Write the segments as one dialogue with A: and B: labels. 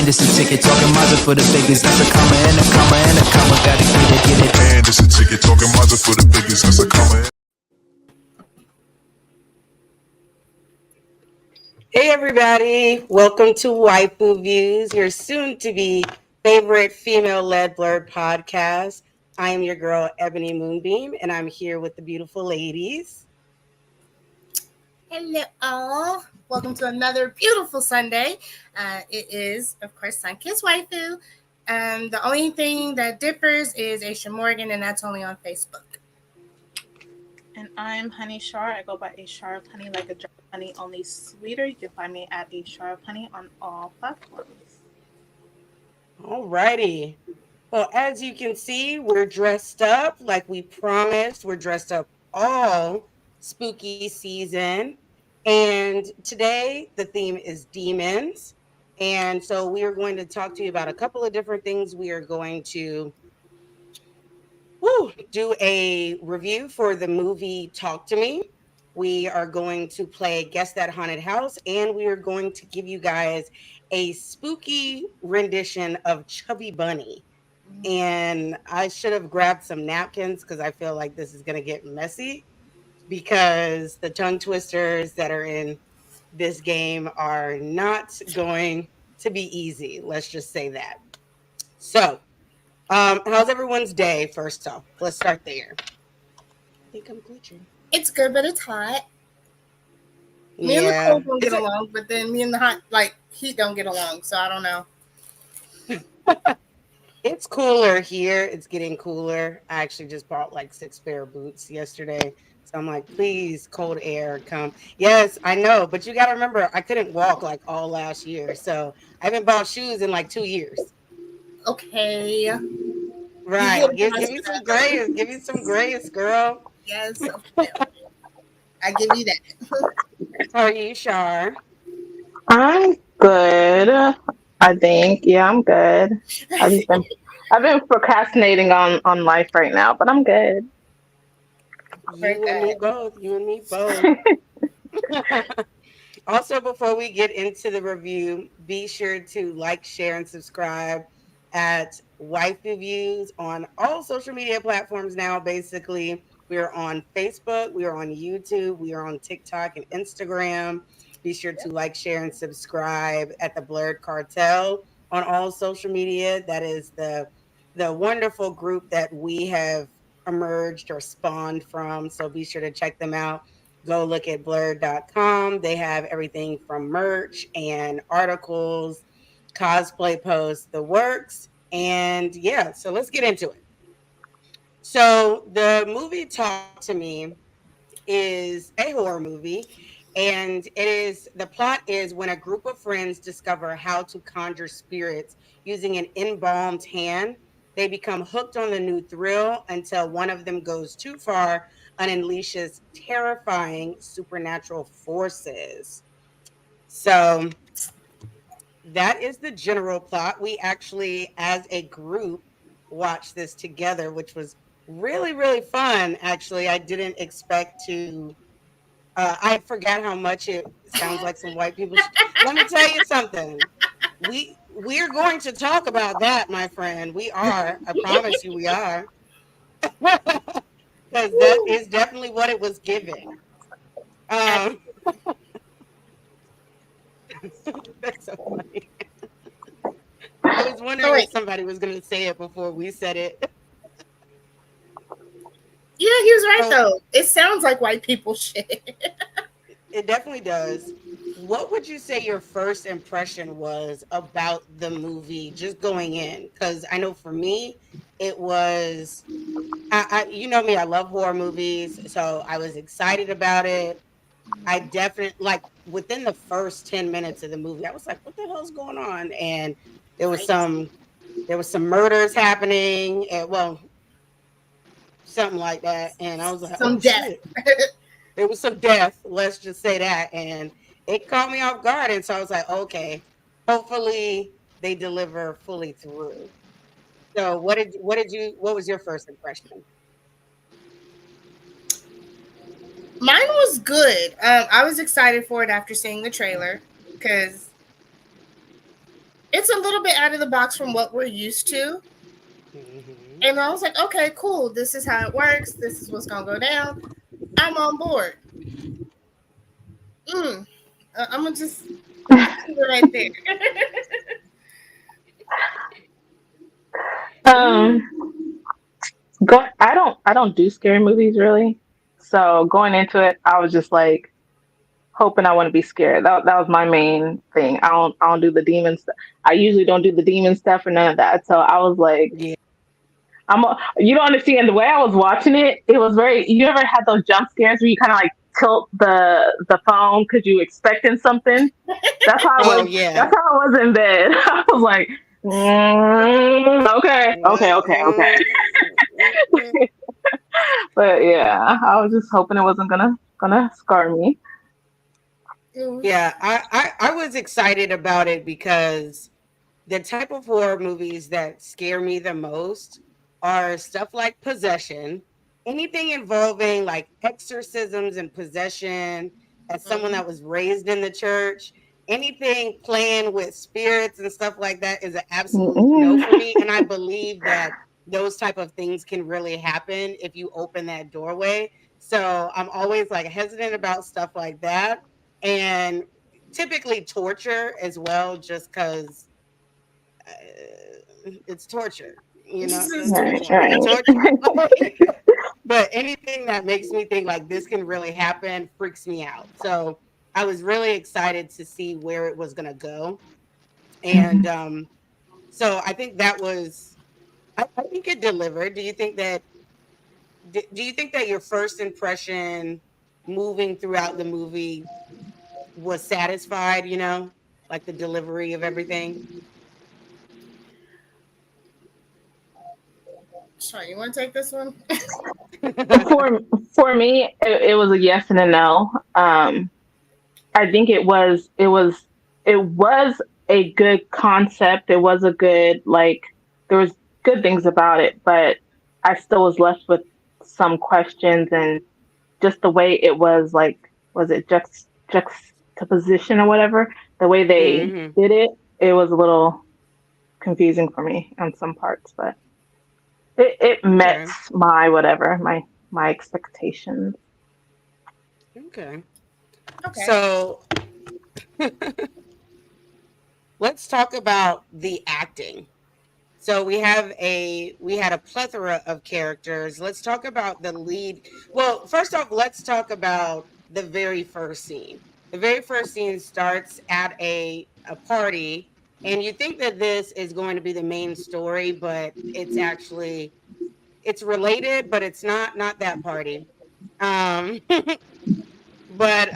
A: And it's a ticket talking Mazda for the biggest. That's a comma and a comma and a comma. Gotta get it.
B: And it's a ticket talking Mazda for the biggest. That's a comma.
C: Hey everybody, welcome to Waifu Views, your soon-to-be favorite female-led blurred podcast. I am your girl, Ebony Moonbeam, and I'm here with the beautiful ladies.
D: Hello all. Welcome to another beautiful Sunday. It is, of course, Sunkissed Waifu. The only thing that differs is Aisha Morgan, and that's only on Facebook.
E: And I'm Honey Shar. I go by A Shar of Honey, like a jar of honey, only sweeter. You can find me at A Shar of Honey on all platforms.
C: Alrighty. Well, as you can see, we're dressed up like we promised. We're dressed up all spooky season. And today the theme is demons. And so we are going to talk to you about a couple of different things. We are going to do a review for the movie Talk to Me. We are going to play Guess That Haunted House, and we are going to give you guys a spooky rendition of Chubby Bunny. And I should have grabbed some napkins because I feel like this is going to get messy because the tongue twisters that are in this game are not going to be easy. Let's just say that. So, how's everyone's day? First off, let's start there. I think I'm glitching.
D: It's good, but it's hot. Me and the cold don't get along, but then me and the hot, heat don't get along. So I don't know.
C: It's cooler here. It's getting cooler. I actually just bought 6 pair of boots yesterday. So I'm like, please, cold air, come. Yes, I know. But you got to remember, I couldn't walk all last year. So I haven't bought shoes in 2 years.
D: Okay.
C: Right. Give me some grace. Give me some grace, girl.
D: Yes. Okay. I give you that.
C: How are you, Shar?
F: I'm good. I think. Yeah, I'm good. I've been procrastinating on life right now, but I'm good.
C: You and me both. Also, before we get into the review, be sure to like, share, and subscribe at Waifu Views on all social media platforms now. Basically, we are on Facebook, we are on YouTube, we are on TikTok and Instagram. Be sure to like, share, and subscribe at the Blurred Cartel on all social media. That is the wonderful group that we have emerged or spawned from. So be sure to check them out. Go look at blurred.com. They have everything from merch and articles, cosplay posts, the works. And yeah, so let's get into it. So the movie Talk to Me is a horror movie. And the plot is when a group of friends discover how to conjure spirits using an embalmed hand, they become hooked on the new thrill until one of them goes too far and unleashes terrifying supernatural forces. So that is the general plot. We actually, as a group, watched this together, which was really, really fun. Actually, I didn't expect to. I forgot how much it sounds like some white people. Let me tell you something. We're going to talk about that, my friend. We are. I promise you, we are. Because that is definitely what it was giving. That's so funny. I was wondering if somebody was going to say it before we said it.
D: Yeah, he was right, though. It sounds like white people shit.
C: It definitely does. What would you say your first impression was about the movie just going in? Because I know for me, it was, you know me, I love horror movies. So I was excited about it. I definitely, within the first 10 minutes of the movie, I was like, what the hell's going on? And there was some murders happening. And, something like that. And I was like,
D: some death.
C: Shit. There was some death, let's just say that, and it caught me off guard. And so I was like, okay, hopefully they deliver fully through. So what was your first impression?
D: Mine was good. I was excited for it after seeing the trailer because it's a little bit out of the box from what we're used to.
C: Mhm.
D: And I was like, okay, cool. This is how it works. This is what's gonna go down. I'm on board. I'm gonna just leave it right there.
F: Um, I don't do scary movies really. So going into it, I was just like hoping I wouldn't be scared. That was my main thing. I don't do the demon stuff. I usually don't do the demon stuff or none of that. So I was like,
C: Yeah.
F: you don't understand the way I was watching it. It was very. You ever had those jump scares where you kind of like tilt the phone because you expecting something? That's how I
C: Oh
F: was.
C: yeah.
F: That's how I was in bed. I was like, okay, okay, okay, okay. But yeah, I was just hoping it wasn't gonna scar me.
C: Yeah, I was excited about it because the type of horror movies that scare me the most are stuff like possession, anything involving like exorcisms and possession. As someone
D: Mhm.
C: that was raised in the church, anything playing with spirits and stuff like that is an absolute no
F: Mm-mm.
C: for me. And I believe that those type of things can really happen if you open that doorway. So I'm always like hesitant about stuff like that, and typically torture as well, just because it's torture. You know,
D: This is
C: that's
F: Right,
C: just gonna
D: torture.
C: be
F: right.
C: torture. But anything that makes me think like this can really happen freaks me out. So I was really excited to see where it was gonna go, and
F: Mhm.
C: so I think that was. I think it delivered. Do you think that your first impression moving throughout the movie was satisfied? You know, like the delivery of everything.
D: Sorry, you want to take this one?
F: For for me, it was a yes and a no. I think it was a good concept. It was a good like there was good things about it, but I still was left with some questions and just the way it was like was it juxtaposition or whatever the way they
C: Hmm.
F: did it. It was a little confusing for me on some parts, but it met
C: Okay.
F: my whatever my expectations.
C: Okay.
D: Okay.
C: So let's talk about the acting. So we had a plethora of characters. Let's talk about the lead. Well, first off, let's talk about the very first scene. The very first scene starts at a party, and you think that this is going to be the main story, but it's actually it's related, but it's not that party. Um, but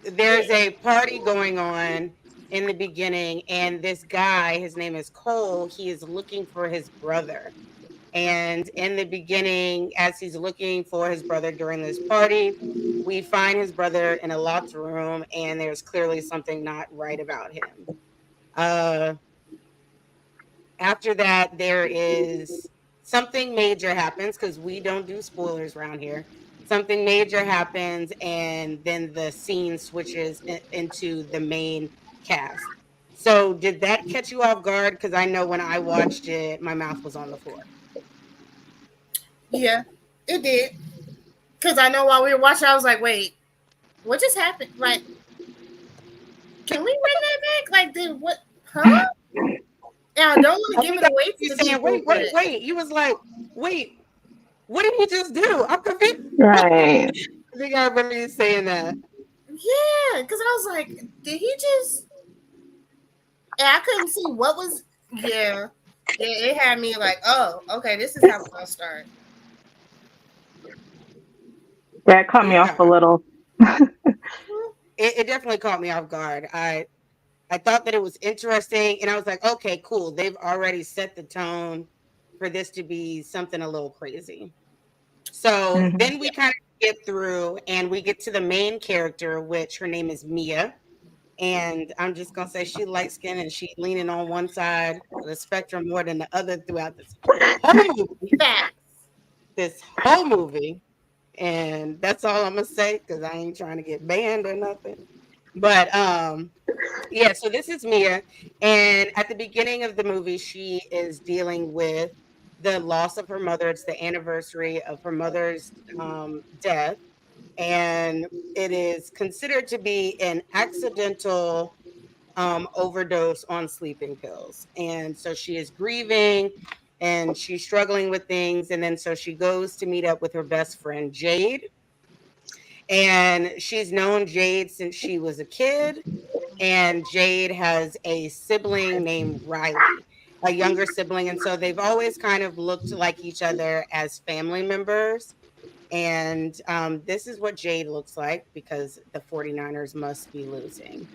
C: there's a party going on in the beginning, and this guy, his name is Cole, he is looking for his brother. And in the beginning, as he's looking for his brother during this party, we find his brother in a locked room, and there's clearly something not right about him. uh After that, there is something major happens, because we don't do spoilers around here. Something major happens, and then the scene switches into the main cast. So, did that catch you off guard? Because I know when I watched it, my mouth was on the floor.
D: Yeah, it did. Because I know while we were watching, I was like, wait, what just happened? Like, can we run that back? Like, did what? Huh? Yeah, I don't want to
C: I
D: give
C: think
D: it
C: I
D: away to
C: you
D: the
C: saying,
D: people,
C: wait,
D: but
C: wait, wait. You was like, wait, what did he just do? I'm confused.
F: Right.
C: I think I remember you saying that.
D: yeah, because I was like, did he just? And I couldn't see what was. Yeah, yeah, it had me like, oh, okay, this is how we're gonna start.
F: That caught me off a
C: Okay.
F: little.
C: It definitely caught me off guard. I thought that it was interesting, and I was like, okay, cool. They've already set the tone for this to be something a little crazy. So
F: Mhm.
C: then we kind of get through, and we get to the main character, which her name is Mia. And I'm just gonna say she light skinned, and she leaning on one side of the spectrum more than the other throughout this whole movie.
D: Facts.
C: This whole movie. And that's all I'm gonna say, because I ain't trying to get banned or nothing. But Yeah, so this is Mia, and at the beginning of the movie, she is dealing with the loss of her mother. It's the anniversary of her mother's death, and it is considered to be an accidental overdose on sleeping pills. And so she is grieving and she's struggling with things. And then so she goes to meet up with her best friend, Jade. And she's known Jade since she was a kid. And Jade has a sibling named Riley, a younger sibling. And so they've always kind of looked like each other as family members. And this is what Jade looks like because the 49ers must be losing.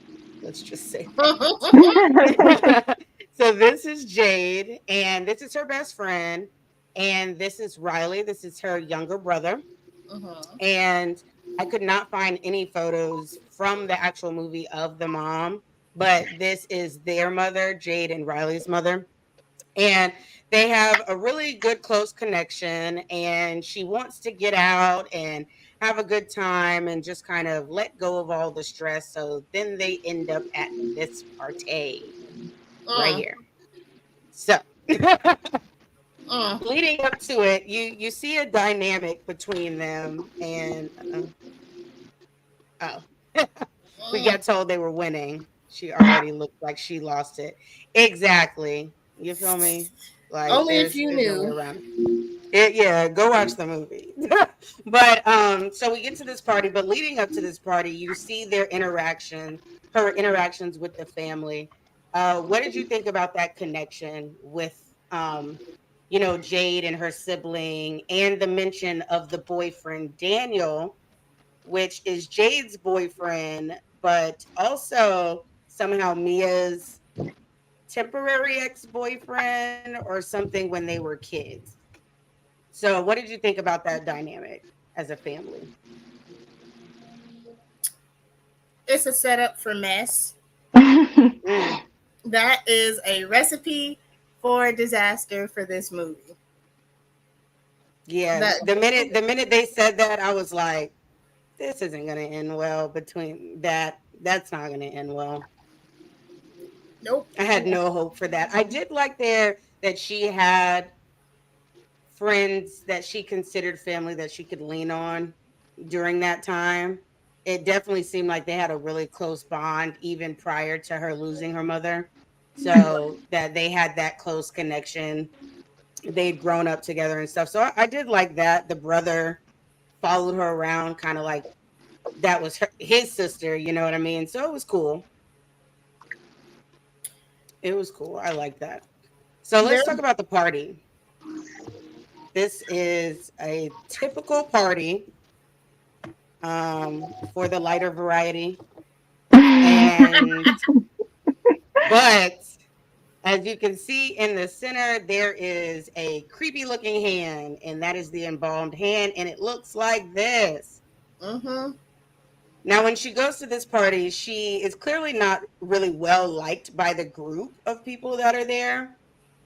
C: Let's just say that. So this is Jade, and this is her best friend. And this is Riley. This is her younger brother. And I could not find any photos from the actual movie of the mom, but this is their mother, Jade and Riley's mother. And they have a really good close connection, and she wants to get out and have a good time and just kind of let go of all the stress. So then they end up at this party right here. So leading up to it, you see a dynamic between them, and we got told they were winning. She already looked like she lost it. Exactly. You feel me? Like
D: Only if you
C: there's no way
D: knew.
C: around it. Yeah, go watch the movie. But so we get to this party, but leading up to this party, you see her interactions with the family. What did you think about that connection with Jade and her sibling and the mention of the boyfriend Daniel, which is Jade's boyfriend, but also somehow Mia's temporary ex-boyfriend or something when they were kids. So, what did you think about that dynamic as a family?
D: It's a setup for mess.
C: Mm.
D: That is a recipe for disaster for this movie.
C: Yeah, the minute they said that, I was like, this isn't going to end well. Between that's not going to end well.
D: Nope.
C: I had no hope for that. I did like there that she had friends that she considered family that she could lean on during that time. It definitely seemed like they had a really close bond even prior to her losing her mother. So that they had that close connection. They'd grown up together and stuff. So I did like that. The brother followed her around, kind of like that was his sister, you know what I mean? So it was cool. It was cool. I like that. So let's talk about the party. This is a typical party for the lighter variety. And but as you can see in the center, there is a creepy looking hand, and that is the embalmed hand, and it looks like this. Now, when she goes to this party, she is clearly not really well liked by the group of people that are there.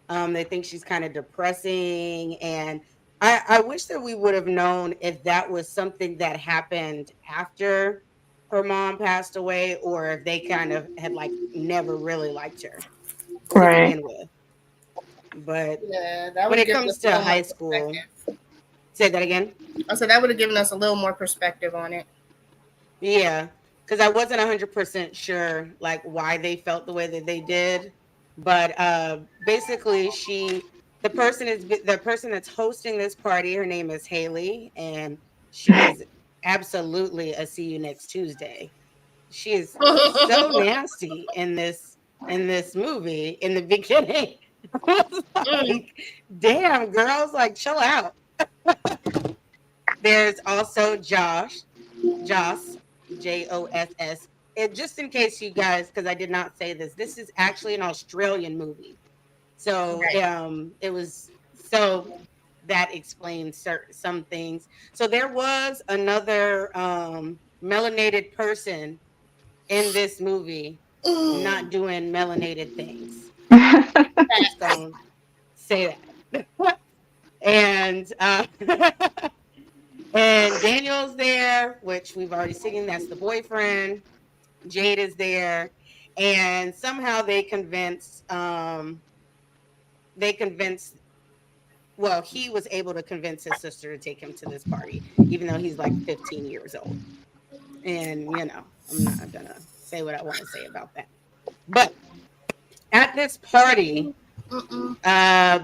C: They think she's kind of depressing, and I wish that we would have known if that was something that happened after her mom passed away, or if they kind of had like never really liked her to begin with. But when it comes to high school, say that again.
D: Oh, so that would have given us a little more perspective on it.
C: Yeah, because I wasn't 100% sure like why they felt the way that they did, but basically, the person that's hosting this party. Her name is Haley, and she is absolutely a see you next Tuesday. She is so nasty in this movie in the beginning. I was like, damn, girls, like chill out. There's also Joss, Joss. And just in case you guys, because I did not say this is actually an Australian movie. So it was that explains some things. So there was another melanated person in this movie not doing melanated things. Just gonna say that. And and Daniel's there, which we've already seen. That's the boyfriend. Jade is there. and somehow they convinced well, he was able to convince his sister to take him to this party, even though he's like 15 years old. And I'm not gonna say what I want to say about that. But at this party,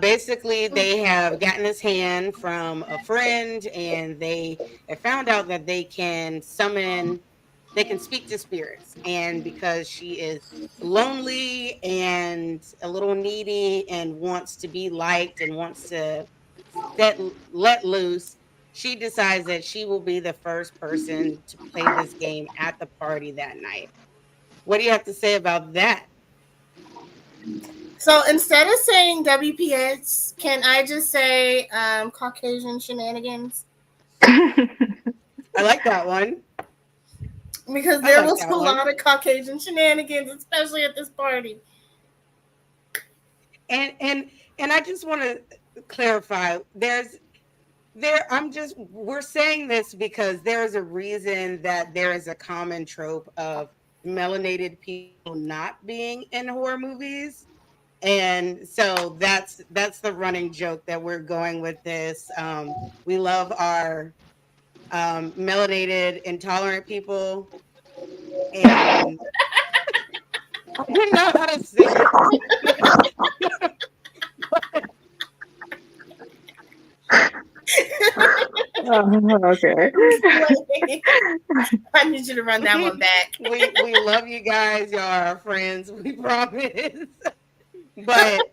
C: basically they have gotten his hand from a friend, and they found out that they can speak to spirits, and because she is lonely and a little needy and wants to be liked and wants to let loose, she decides that she will be the first person to play this game at the party that night. What do you have to say about that?
D: So instead of saying WPS, can I just say Caucasian shenanigans?
C: I like that one.
D: Because
C: I
D: there
C: like
D: was
C: that
D: a
C: one.
D: lot of Caucasian shenanigans, especially at this party.
C: And I just want to clarify, we're saying this because there is a reason that there is a common trope of melanated people not being in horror movies. And so that's the running joke that we're going with this. We love our melanated intolerant people, and I didn't know how to say it.
F: Okay.
D: I need you to run that one back.
C: we love you guys. Y'all are our friends. We promise. But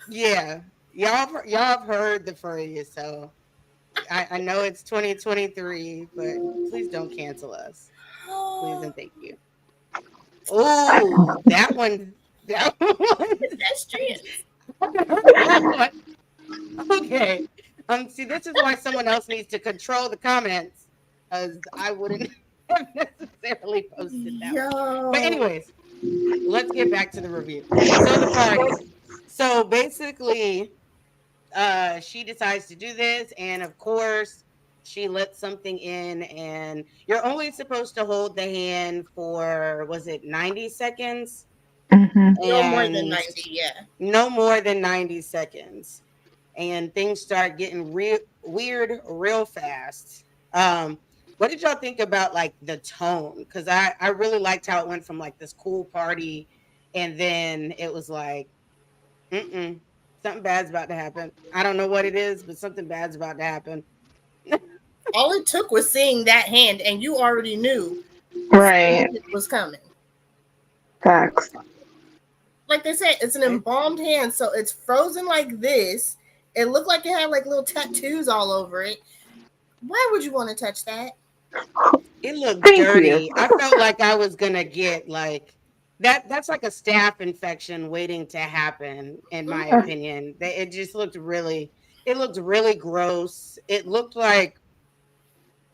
C: yeah, y'all have heard the phrase, so I know it's 2023, but please don't cancel us. Please and thank you. Oh, that one. That one.
D: Pedestrians.
C: That one. Okay. See, this is why someone else needs to control the comments, as I wouldn't have necessarily posted that one. But
D: Yo.
C: anyways, let's get back to the review. So the party. So basically, she decides to do this, and of course, she lets something in, and you're only supposed to hold the hand for, was it 90 seconds?
F: Mm-hmm.
D: No more than
C: And
D: 90, yeah.
C: no more than 90 seconds. And things start getting weird real fast. What did y'all think about like the tone? Because I really liked how it went from like this cool party, and then it was like, something bad's about to happen. I don't know what it is, but something bad's about to happen.
D: All it took was seeing that hand, and you already knew
F: Right.
D: it was coming.
F: Facts.
D: Like they said, it's an embalmed hand, so it's frozen like this. It looked like it had like little tattoos all over it. Why would you want to touch that?
C: It looked
F: Thank
C: dirty.
F: you.
C: I felt like I was gonna get like that's like a staph infection waiting to happen, in my opinion. It just looked really gross. It looked like,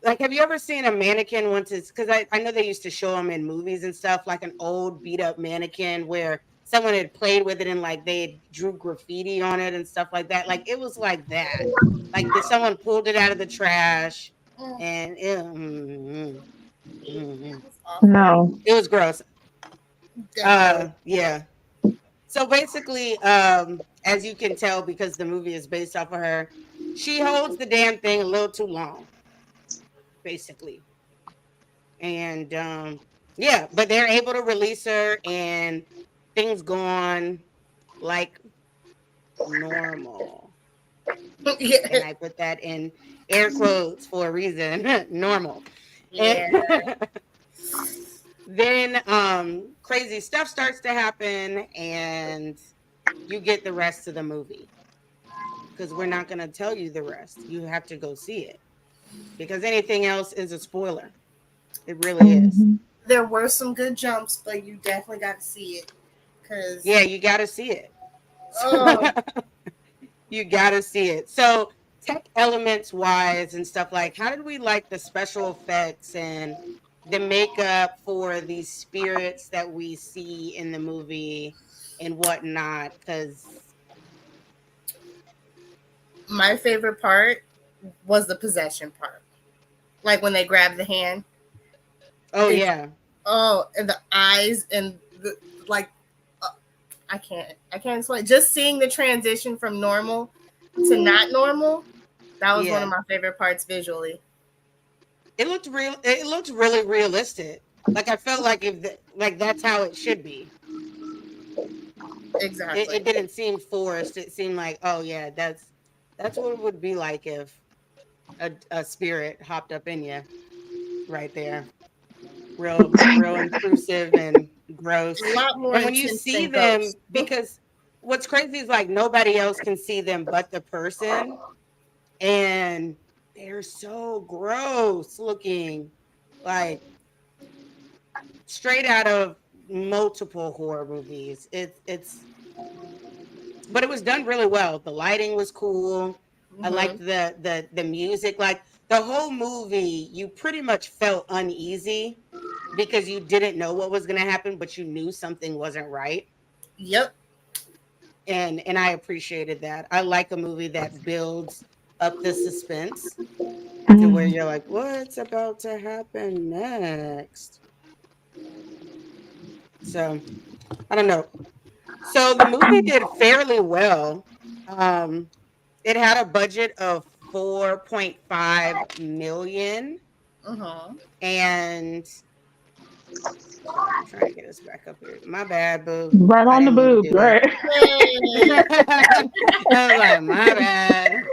C: have you ever seen a mannequin once? It's because I know they used to show them in movies and stuff, like an old beat up mannequin where someone had played with it and like they drew graffiti on it and stuff like that. Like it was like that. Like someone pulled it out of the trash, and
F: No.
C: it was gross.
D: Definitely.
C: Yeah. So basically, as you can tell, because the movie is based off of her, she holds the damn thing a little too long, basically. And yeah, but they're able to release her, and things go on like normal.
D: Yeah.
C: And I put that in air quotes for a reason. Normal.
D: Yeah.
C: And then crazy stuff starts to happen, and you get the rest of the movie, because we're not going to tell you the rest. You have to go see it, because anything else is a spoiler. It really is.
D: There were some good jumps, but you definitely got to see it. Cause
C: Yeah, you got to see it.
D: oh,
C: You got to see it. So tech elements wise and stuff, like, how did we like the special effects and the makeup for these spirits that we see in the movie and whatnot? Because
D: my favorite part was the possession part. Like when they grab the hand.
C: oh
D: It's-
C: yeah,
D: Oh, and the eyes and the like I can't explain. Just seeing the transition from normal to not normal, that was one of my favorite parts visually.
C: It looked real. It looked really realistic. Like I felt like like that's how it should be.
D: Exactly.
C: It didn't seem forced. It seemed like, oh yeah, that's what it would be like if a spirit hopped up in you right there. Real intrusive and gross.
D: A lot more
C: And when you
D: intense
C: see
D: than
C: them,
D: Ghost.
C: because what's crazy is like nobody else can see them but the person, and they're so gross looking, like straight out of multiple horror movies. But it was done really well. The lighting was cool. I liked the music. Like the whole movie, you pretty much felt uneasy because you didn't know what was going to happen, but you knew something wasn't right.
D: Yep.
C: And I appreciated that. I like a movie that builds up the suspense to where you're like, what's about to happen next? So I don't know. So the movie did fairly well. It had a budget of 4.5 million, and I'm trying to get us back up here. My bad, boo.
F: Right
C: I
F: on the
C: didn't mean to
F: boobs,
C: do that.
F: right?
C: I was like, my bad.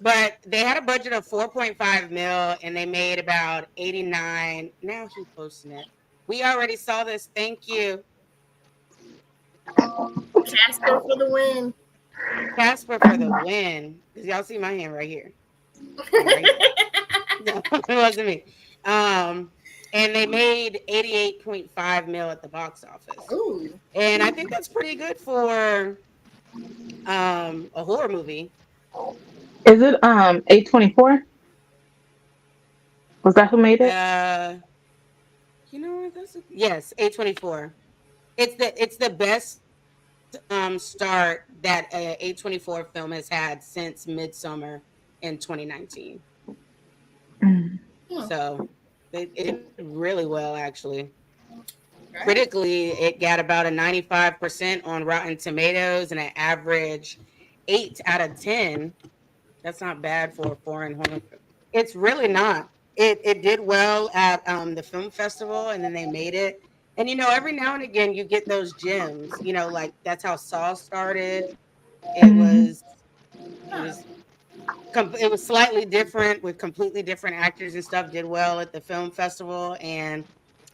C: But they had a budget of 4.5 mil and they made about 89. Now he's posting it. We already saw this. Thank you.
D: Casper for the win.
C: Casper for the win. Because y'all see my hand right here. Right here. No, it wasn't me. And they made 88.5 mil at the box office.
D: Ooh.
C: And I think that's pretty good for a horror movie.
F: Is it A24? Was that who made it?
C: You know what? Yes, A24. It's the best start that a A24 film has had since Midsummer in 2019. So it did really well, actually. Critically, it got about a 95% on Rotten Tomatoes and an average 8 out of 10. That's not bad for a foreign horror film. It's really not. It did well at the film festival, and then they made it. And every now and again you get those gems. Like that's how Saw started. It was it was it was slightly different with completely different actors and stuff. Did well at the film festival, and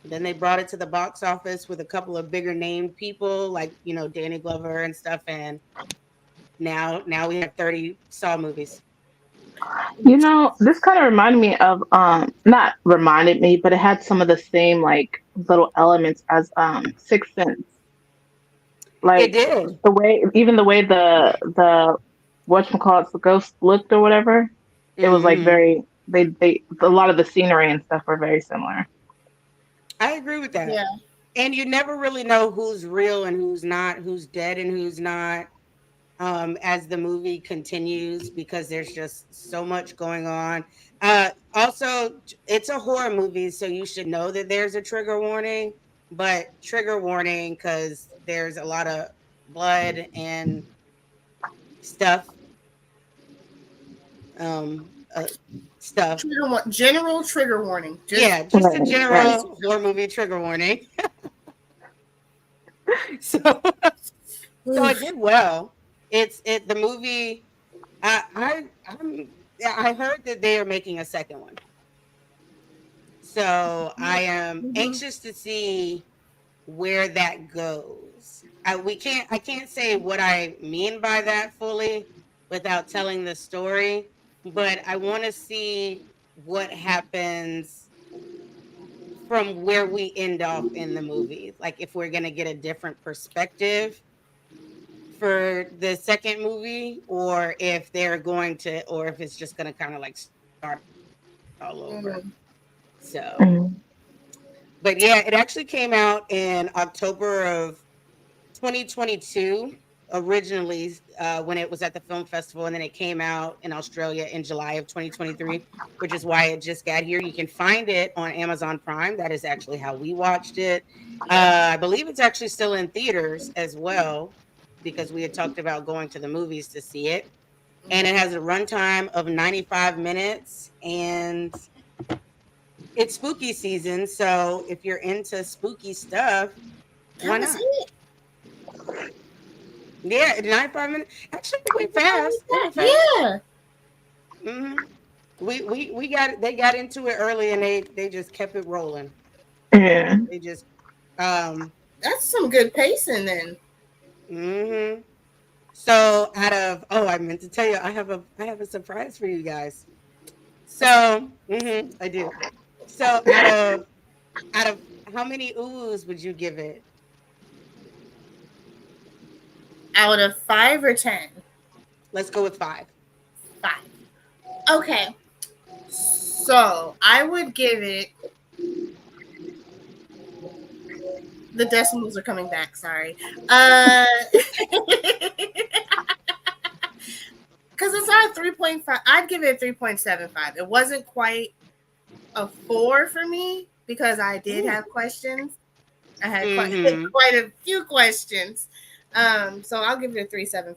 C: then they brought it to the box office with a couple of bigger named people like Danny Glover and stuff. And now we have 30 Saw movies.
F: This kind of reminded me of not reminded me, but it had some of the same like little elements as Sixth Sense. Like
C: it did.
F: the way the whatchamacallit, the ghost looked or whatever. It was like very they a lot of the scenery and stuff were very similar.
C: I agree with that.
D: Yeah.
C: And you never really know who's real and who's not, who's dead and who's not, as the movie continues, because there's just so much going on. Also, it's a horror movie, so you should know that there's a trigger warning, but trigger warning because there's a lot of blood and stuff. Stuff.
D: General trigger warning.
C: Just a general horror movie trigger warning. So it did well. The movie. I heard that they are making a second one. So I am anxious to see where that goes. I can't say what I mean by that fully without telling the story, but I want to see what happens from where we end off in the movie. Like if we're going to get a different perspective for the second movie, or if it's just going to kind of like start all over. So, but yeah, it actually came out in October of 2022. originally when it was at the film festival, and then it came out in Australia in July of 2023, which is why it just got here. You can find it on Amazon Prime. That is actually how we watched it. I believe it's actually still in theaters as well, because we had talked about going to the movies to see it. And it has a runtime of 95 minutes, and it's spooky season. So if you're into spooky stuff, why
D: That was
C: not?
D: it.
C: Yeah, 95 minutes. Actually, it went fast. It went fast.
D: Yeah.
C: hmm we got it. They got into it early, and they just kept it rolling.
F: Yeah.
C: They just um
D: That's some good pacing then.
C: hmm so out of, oh, I meant to tell you, I have a surprise for you guys. So I do. So out of how many oohs would you give it?
D: Out of 5 or 10?
C: Let's go with 5.
D: 5. Okay. So I would give it. The decimals are coming back. Sorry. Because it's not 3.5. I'd give it a 3.75. It wasn't quite a 4 for me because I did have questions. I had quite a few questions. So I'll give it a 3.75.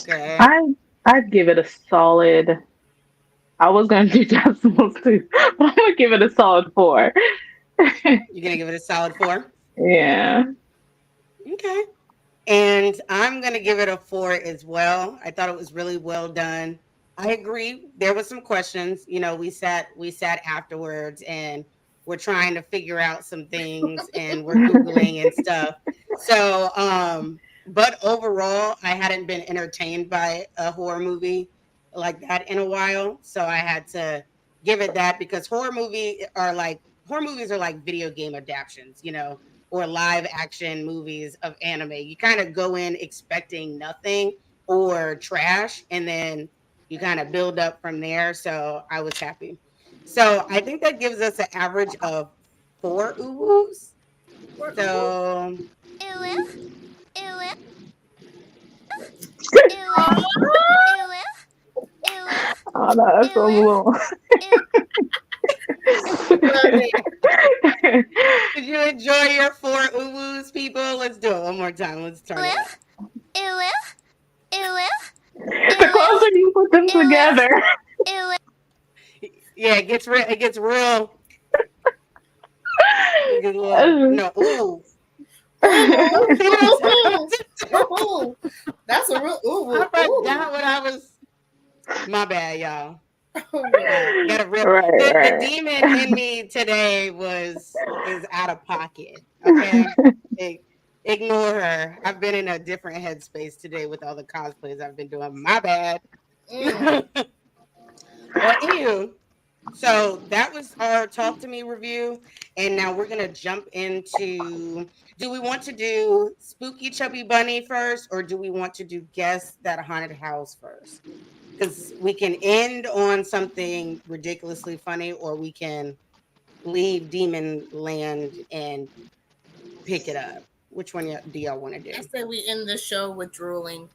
C: Okay.
F: I'd give it a solid. I was gonna do decimals too, but I'm gonna give it a solid 4.
C: You're gonna give it a solid 4?
F: Yeah.
C: Okay. And I'm gonna give it a 4 as well. I thought it was really well done. I agree. There was some questions. You know, we sat afterwards, and we're trying to figure out some things, and we're Googling and stuff. So but overall, I hadn't been entertained by a horror movie like that in a while. So I had to give it that, because horror movies are like video game adaptations, or live action movies of anime. You kind of go in expecting nothing or trash, and then you kind of build up from there. So I was happy. So I think that gives us an average of 4 uwus. So
F: Oh no, that's so little.
C: did you enjoy your 4 uwus, people? Let's do it one more time. Let's turn it up.
F: The closer you put them together.
C: Yeah, it gets real. It gets real. It gets a little, no, ooh.
D: Ooh, that's a real ooh.
C: I forgot what I was. My bad, y'all. Got a real.
F: Right,
C: The
F: right.
C: demon in me today is out of pocket. Okay, ignore her. I've been in a different headspace today with all the cosplays I've been doing. My bad. Well, anywho, so that was our Talk to Me review, and now we're gonna jump into. Do we want to do Spooky Chubby Bunny first, or do we want to do Guess That Haunted House first? Because we can end on something ridiculously funny, or we can leave Demon Land and pick it up. Which one do y'all want to do?
D: I say we end the show with drooling.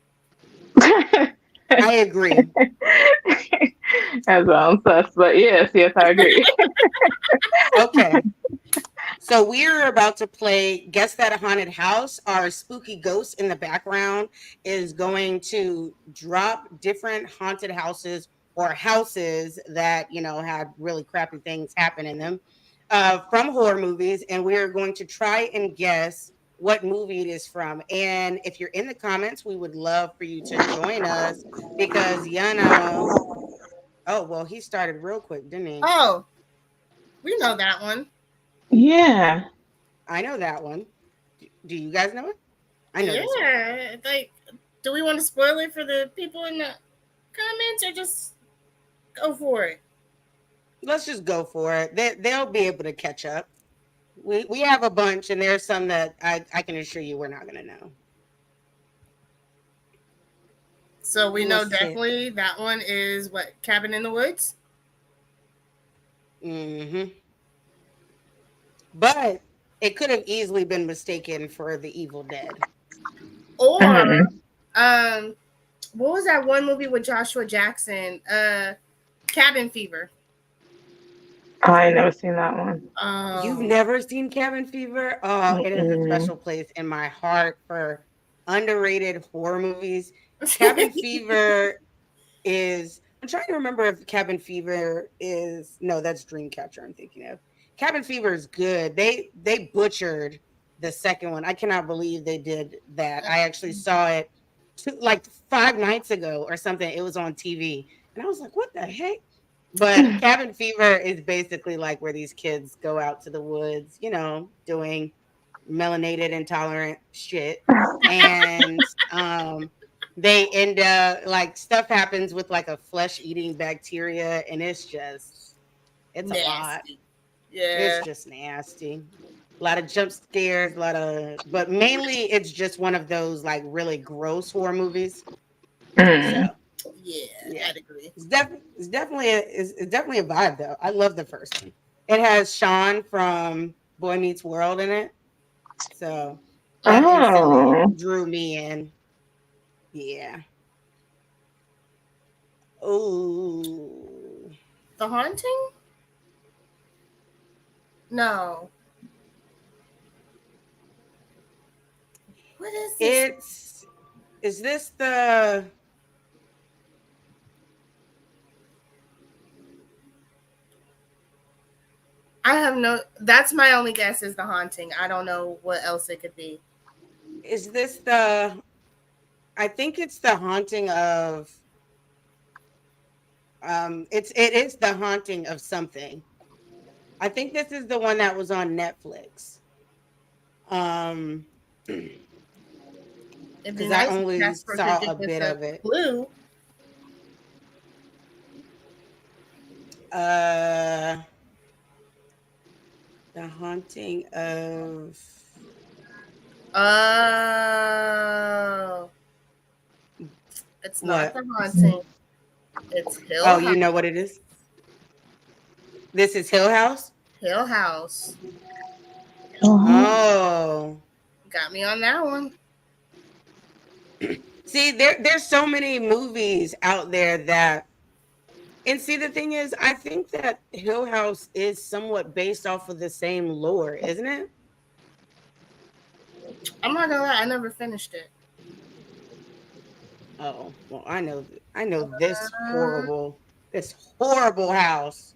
C: I agree.
F: That sounds sus, but yes, I agree.
C: Okay. So we're about to play Guess That Haunted House. Our spooky ghost in the background is going to drop different haunted houses, or houses that, had really crappy things happen in them, from horror movies. And we're going to try and guess what movie it is from. And if you're in the comments, we would love for you to join us, because Yana, oh, well, he started real quick, didn't he?
D: Oh, we know that one.
F: Yeah.
C: I know that one. Do you guys know it? I know this one.
D: Yeah, like, do we want to spoil it for the people in the comments, or just go for it?
C: Let's just go for it. They'll be able to catch up. We have a bunch, and there's some that I can assure you we're not going to know.
D: So we know
C: We'll see.
D: definitely that one is what, Cabin in the Woods?
C: But it could have easily been mistaken for The Evil Dead.
D: Or
F: Mhm.
D: what was that one movie with Joshua Jackson? Cabin Fever.
F: I ain't never seen that one.
C: You've
D: Oh,
C: never seen Cabin Fever? Oh, it has a
F: Mm-mm.
C: special place in my heart for underrated horror movies. Cabin Fever is, I'm trying to remember if Cabin Fever is, no, that's Dreamcatcher I'm thinking of. Cabin Fever is good. They butchered the second one. I cannot believe they did that. I actually saw it like 5 nights ago or something. It was on TV. And I was like, what the heck? But Cabin Fever is basically like where these kids go out to the woods, doing melanated intolerant shit. And they end up like stuff happens with like a flesh eating bacteria, and it's a lot.
D: nasty.
C: It's
D: Yeah.
C: just nasty. A lot of jump scares, but mainly it's just one of those like really gross horror movies. So
F: Mm.
D: Yeah,
C: yeah,
D: I'd agree.
C: it's definitely a vibe though. I love the first one. It has Sean from Boy Meets World in it, so that instantly
F: Oh.
C: drew me in. Yeah. Oh,
D: The Haunting? No. What is this?
C: it's is this the
D: I have no. That's my only guess is The Haunting. I don't know what else it could be.
C: is this the I think it's the haunting of it is the haunting of something. I think this is the one that was on Netflix. Um
D: It'd be
C: because I
D: nice if
C: only
D: Casper could
C: saw
D: give
C: a
D: us
C: bit
D: a
C: of it.
D: clue.
C: Uh the haunting of
D: Oh, it's not
C: what?
D: The Haunting. It's Hill
C: Oh, you
D: House.
C: know what it is? This is Hill House?
D: Hill House.
F: Uh-huh.
C: Oh.
D: Got me on that one.
C: See, there's so many movies out there that, and see, the thing is, I think that Hill House is somewhat based off of the same lore, isn't it?
D: I'm not gonna lie, I never finished it.
C: Oh, well, I know
D: Uh,
C: this horrible house.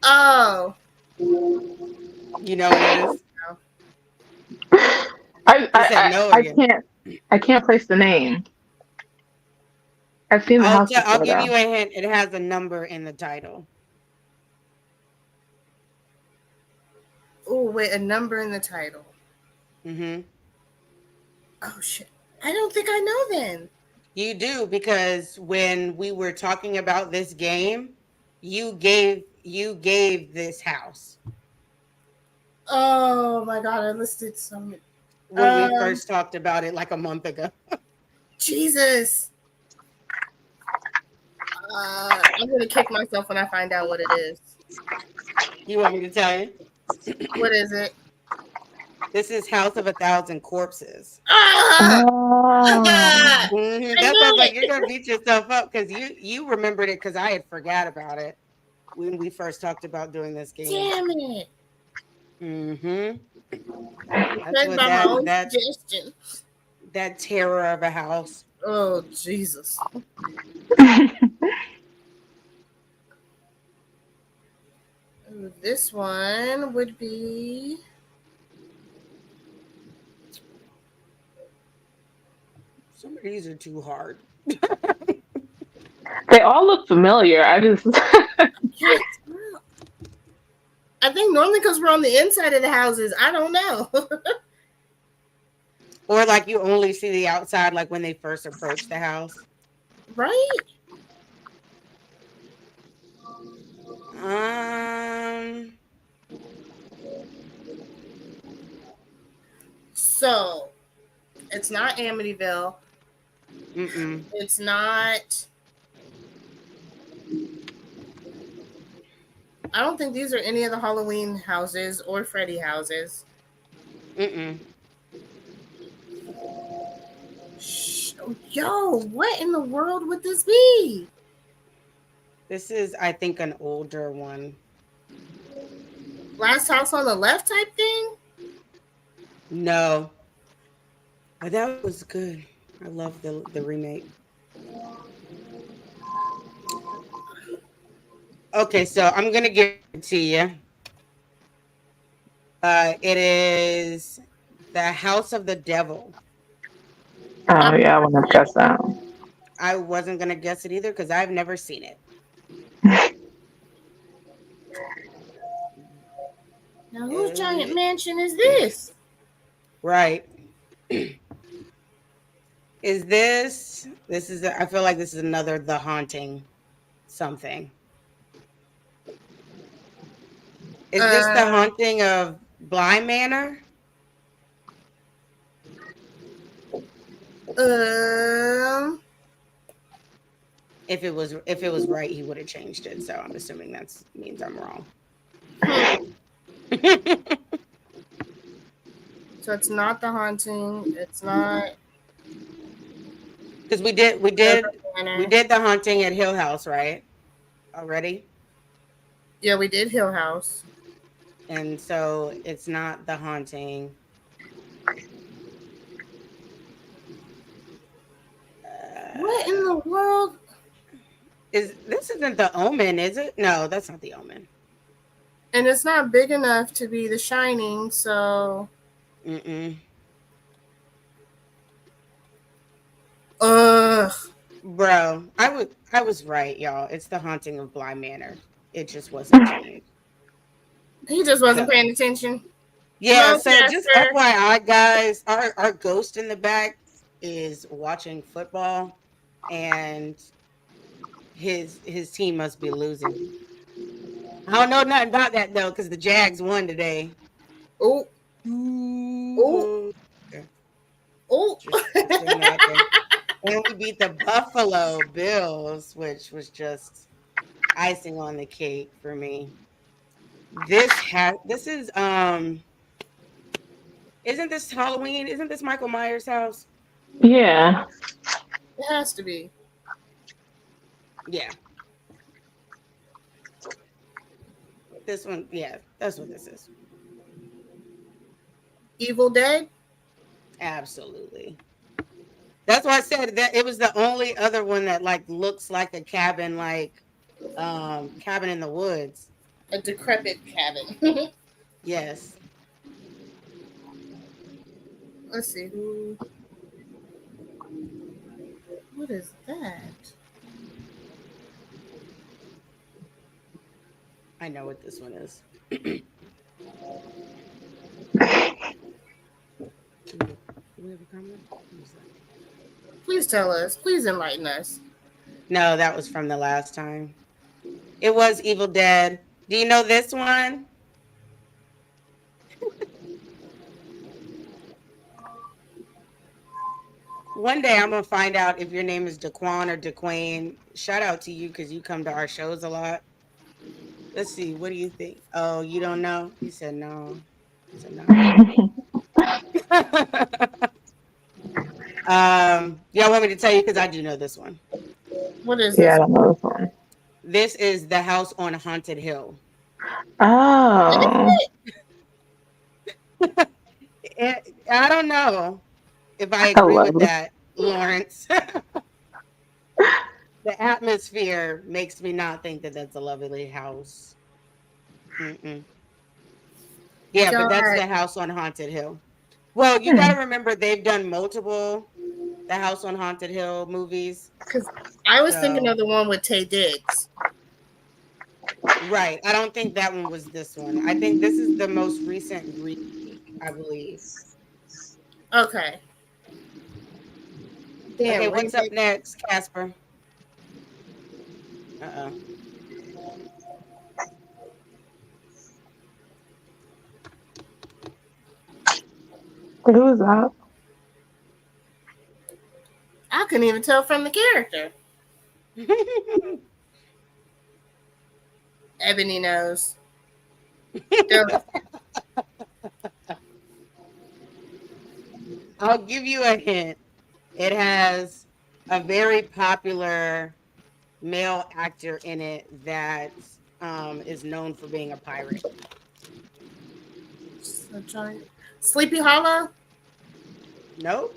D: oh,
C: You know what it is?
F: I,
C: He
F: I,
C: said
F: I,
C: no
F: I
C: again.
F: can't place the name. I've seen the house
C: I'll
F: before
C: give
F: though.
C: you a hint. It has a number in the title.
D: oh, wait, a number in the title.
C: Hmm.
D: Oh shit, I don't think I know then.
C: You do, because when we were talking about this game, you gave this house
D: Oh my god, I listed some.
C: when we
D: Um,
C: first talked about it like a month ago.
D: Jesus. I'm gonna kick myself when I find out what it is.
C: You want me to tell you?
D: What is it?
C: This is House of a Thousand Corpses.
D: Ah!
F: Oh.
D: Ah!
C: Hmm.
D: I
C: That's why I
D: knew
C: was like,
D: it.
C: you're gonna beat yourself up because you remembered it because I had forgot about it when we first talked about doing this game.
D: Damn it!
C: Hmm. That's
D: Said
C: what
D: by my
C: that
D: own
C: that
D: suggestion.
C: that terror of a house.
D: Oh Jesus! Ooh, this one would be.
C: Some of these are too hard.
F: They all look familiar. I just
D: Can't tell. I think normally because we're on the inside of the houses. I don't know.
C: Or like you only see the outside, like when they first approach the house.
D: Right?
C: Um,
D: So it's not Amityville.
C: mm-mm.
D: It's not. I don't think these are any of the Halloween houses or Freddy houses.
C: Mm-mm.
D: Shh. Yo, what in the world would this be?
C: This is, I think, an older one.
D: Last house on the left type thing?
C: No, but that was good. I love the remake. Okay, so I'm gonna give it to you. It is the House of the Devil.
F: Oh yeah, I wouldn't have guessed that.
C: I wasn't gonna guess it either because I've never seen it.
D: Now, whose giant mansion is this?
C: Right. Is this? This is. I feel like this is another The Haunting something. Is this the haunting of Bly Manor? If it was right, he would have changed it. So I'm assuming that means I'm wrong.
D: So it's not the haunting. It's not.
C: Because we did the haunting at Hill House, right? Already.
D: Yeah, we did Hill House.
C: And so it's not the haunting.
D: What in the world?
C: This isn't the Omen, is it? No, that's not the Omen.
D: And it's not big enough to be The Shining, so.
C: Mm-mm.
D: Ugh.
C: Bro, I was right, y'all. It's the haunting of Bly Manor. It just wasn't changed.
D: He just wasn't paying attention.
C: Yeah,
D: No,
C: so just FYI, guys, our ghost in the back is watching football, and his team must be losing. I don't know nothing about that though, because the Jags won today.
D: Oh. Oh. Oh.
C: And we beat the Buffalo Bills, which was just icing on the cake for me. This is isn't this Halloween? Isn't this Michael Myers' house?
F: Yeah.
D: It has to be.
C: Yeah. This one, yeah, that's what this is.
D: Evil Dead?
C: Absolutely. That's why I said that it was the only other one that like looks like a cabin, like cabin in the woods.
D: A decrepit cabin.
C: Yes.
D: Let's see who. What is that?
C: I know what this one is.
D: Please tell us. Please enlighten us.
C: No, that was from the last time. It was Evil Dead. Do you know this one? One day I'm gonna find out if your name is Daquan or Daquane. Shout out to you because you come to our shows a lot. Let's see. What do you think? Oh, you don't know? You said no. I said no. Y'all want me to tell you because I do know this one.
D: What is
F: this?
D: Yeah,
F: I don't know this one.
C: This is the house on Haunted Hill.
F: Oh.
C: I don't know if I agree with that, Lawrence. The atmosphere makes me not think that that's a lovely house. Mm-mm. Yeah, but that's the house on Haunted Hill. Well, you got to remember they've done multiple The House on Haunted Hill movies.
D: Because I was thinking of the one with Taye Diggs.
C: Right. I don't think that one was this one. I think this is the most recent remake, I believe.
D: Okay.
C: Damn, okay, what's up next, Casper? Uh-oh.
F: Who's that?
D: I couldn't even tell from the character. Ebony knows. Don't-
C: I'll give you a hint. It has a very popular male actor in it that is known for being a pirate.
D: Sleepy Hollow?
C: Nope.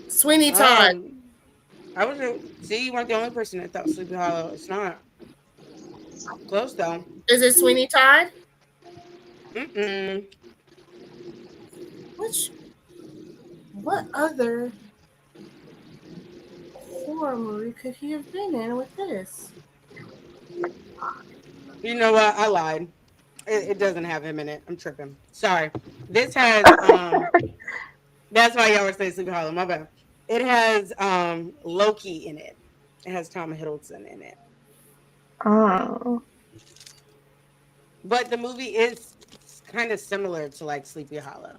D: Sweeney Todd.
C: I was see, you weren't the only person that thought Sleepy Hollow. It's not close though.
D: Is it Sweeney Todd?
C: Mm-mm.
D: What other horror movie could he have been in with this?
C: You know what? I lied. It doesn't have him in it. I'm tripping. Sorry. This has that's why y'all were saying Sleepy Hollow. My bad. It has Loki in it. It has Tom Hiddleston in it.
F: Oh.
C: But the movie is kind of similar to like Sleepy Hollow.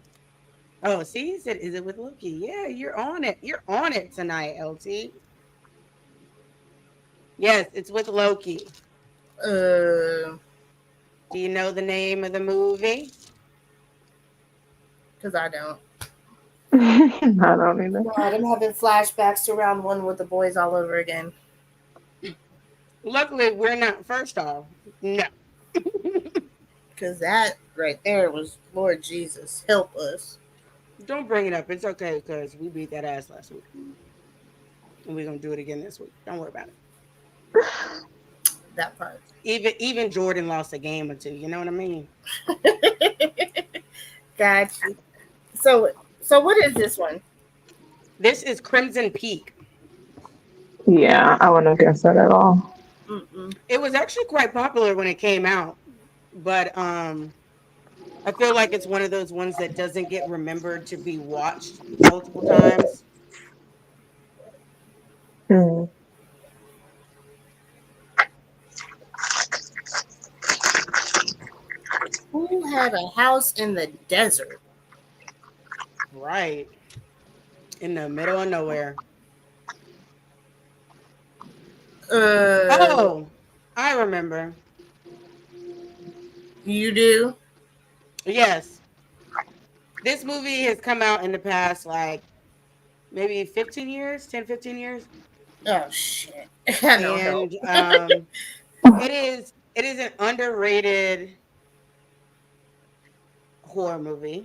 C: Oh, see, he said, is it with Loki? Yeah, you're on it. You're on it tonight, LT. Yes, it's with Loki. Do you know the name of the movie?
D: Because I don't.
F: I don't either.
D: God, I'm having flashbacks to round one with the boys all over again.
C: Luckily, we're not first off. No.
D: Because that right there was, Lord Jesus, help us.
C: Don't bring it up. It's okay because we beat that ass last week. And we're going to do it again this week. Don't worry about it.
D: That part.
C: Even Jordan lost a game or two. You know what I mean?
D: Gotcha. So what is this one?
C: This is Crimson Peak.
F: Yeah, I wouldn't have guessed that at all.
D: Mm-mm.
C: It was actually quite popular when it came out. But I feel like it's one of those ones that doesn't get remembered to be watched multiple times.
F: Hmm.
D: Who had a house in the desert?
C: Right. In the middle of nowhere. Oh, I remember.
D: You do?
C: Yes. This movie has come out in the past, like, maybe 15 years, 10, 15 years.
D: Oh, shit. No,
C: And it is an underrated horror movie.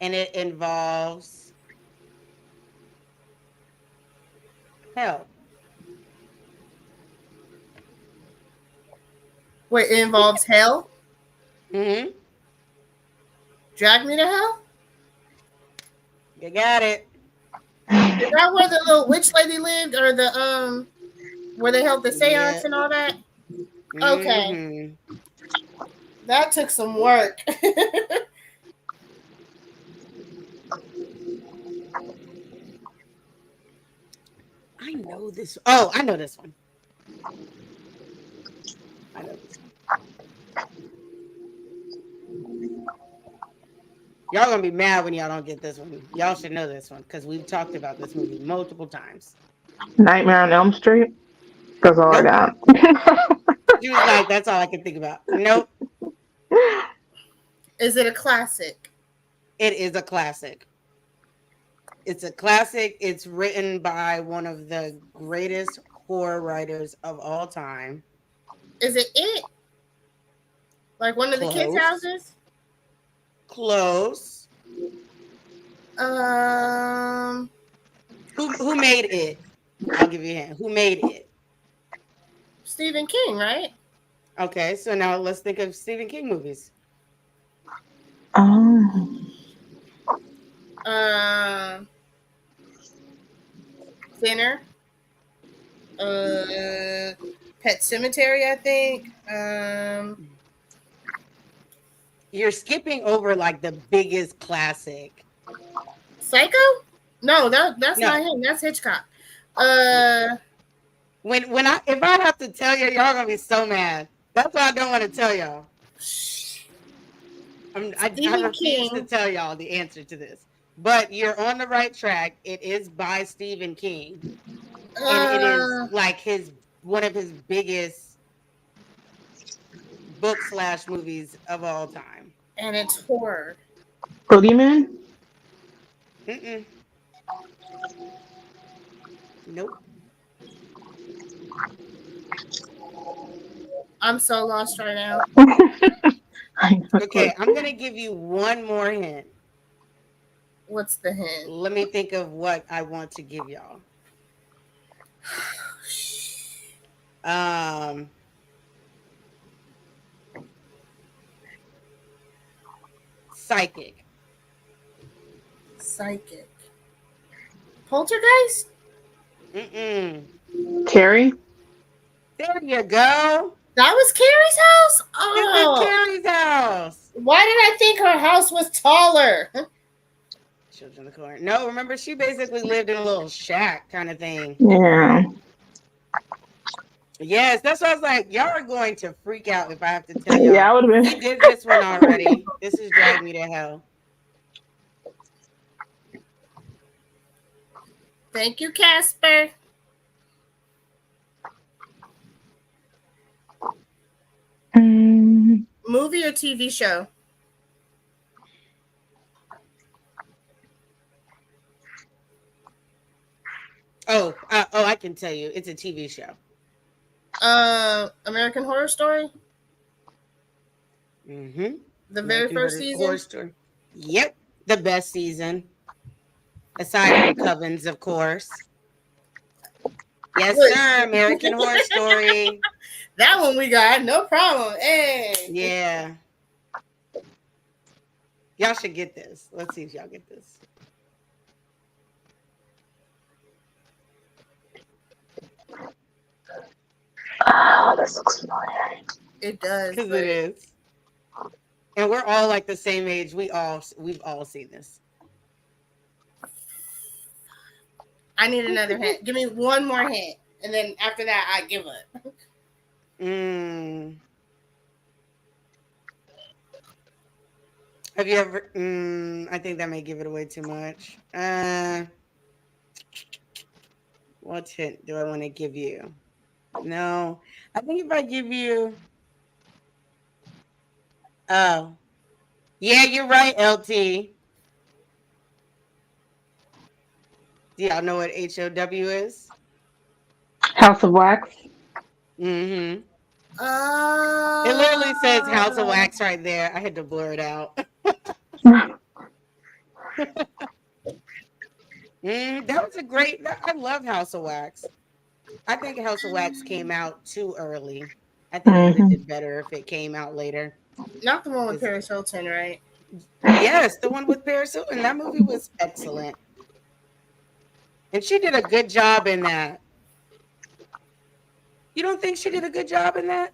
C: And it involves hell.
D: Wait, it involves hell?
C: Mm-hmm.
D: Drag me to hell?
C: You got it.
D: Is that where the little witch lady lived, or the where they held the seance and all that? Okay,
C: Mm-hmm.
D: that took some work.
C: I know this. Oh, I know this one. I know this one. Y'all gonna be mad when y'all don't get this one. Y'all should know this one because we've talked about this movie multiple times.
F: Nightmare on Elm Street. That's all I got.
C: She was like, "That's all I can think about." Nope.
D: Is it a classic?
C: It is a classic. It's a classic. It's written by one of the greatest horror writers of all time.
D: Is it? Like one of the kids'
C: Close.
D: houses?
C: Close. Who made it? I'll give you a hint. Who made it?
D: Stephen King, right?
C: Okay, so now let's think of Stephen King movies.
D: Thinner. Pet Cemetery, I think.
C: You're skipping over like the biggest classic.
D: Psycho? No, that's
C: No.
D: not him. That's Hitchcock.
C: If I have to tell y'all gonna be so mad. That's why I don't want to tell y'all. I refuse to tell y'all the answer to this. But you're on the right track. It is by Stephen King. and it is like one of his biggest book/movies of all time.
D: And it's horror.
F: Boogeyman?
C: Mm-mm. Nope.
D: I'm so lost right now.
C: Okay, I'm gonna give you one more hint.
D: What's the hint?
C: Let me think of what I want to give y'all. Psychic.
D: Psychic. Poltergeist?
C: Mm-mm.
F: Carrie?
C: There you go.
D: That was Carrie's house?
C: This is
D: Oh.
C: Carrie's house.
D: Why did I think her house was taller?
C: Children of the Corn. No, remember she basically lived in a little shack kind of thing.
F: Yeah.
C: Yes, that's why I was like, y'all are going to freak out if I have to tell y'all.
F: Yeah, I would have
C: We
F: been.
C: did this one already. This is drag me to hell.
D: Thank you, Casper. Movie or TV show?
C: Oh, I can tell you, it's a TV show.
D: American Horror Story?
C: Mm-hmm.
D: The very first season?
C: Horror Story. Yep, the best season. Aside from Covens, of course. Yes, sir. American Horror Story.
D: That one we got, no problem. Hey.
C: Yeah. Y'all should get this. Let's see if y'all get this.
F: Oh, this looks familiar.
D: It does.
C: Because it is. And we're all like the same age. We've all seen this.
D: I need another hint. Give me one more hint. And then after that, I give up.
C: Have you ever? I think that may give it away too much. What hint do I want to give you? No, I think if I give you, oh, yeah, you're right, LT. Do y'all know what HOW is?
F: House of Wax.
C: Mm-hmm. It literally says House of Wax right there. I had to blur it out. That was a great. I love House of Wax. I think House of Wax came out too early. I think it would have did better if it came out later.
D: Not the one with Paris Hilton, right?
C: Yes, the one with Paris Hilton. That movie was excellent. And she did a good job in that. You don't think she did a good job in that?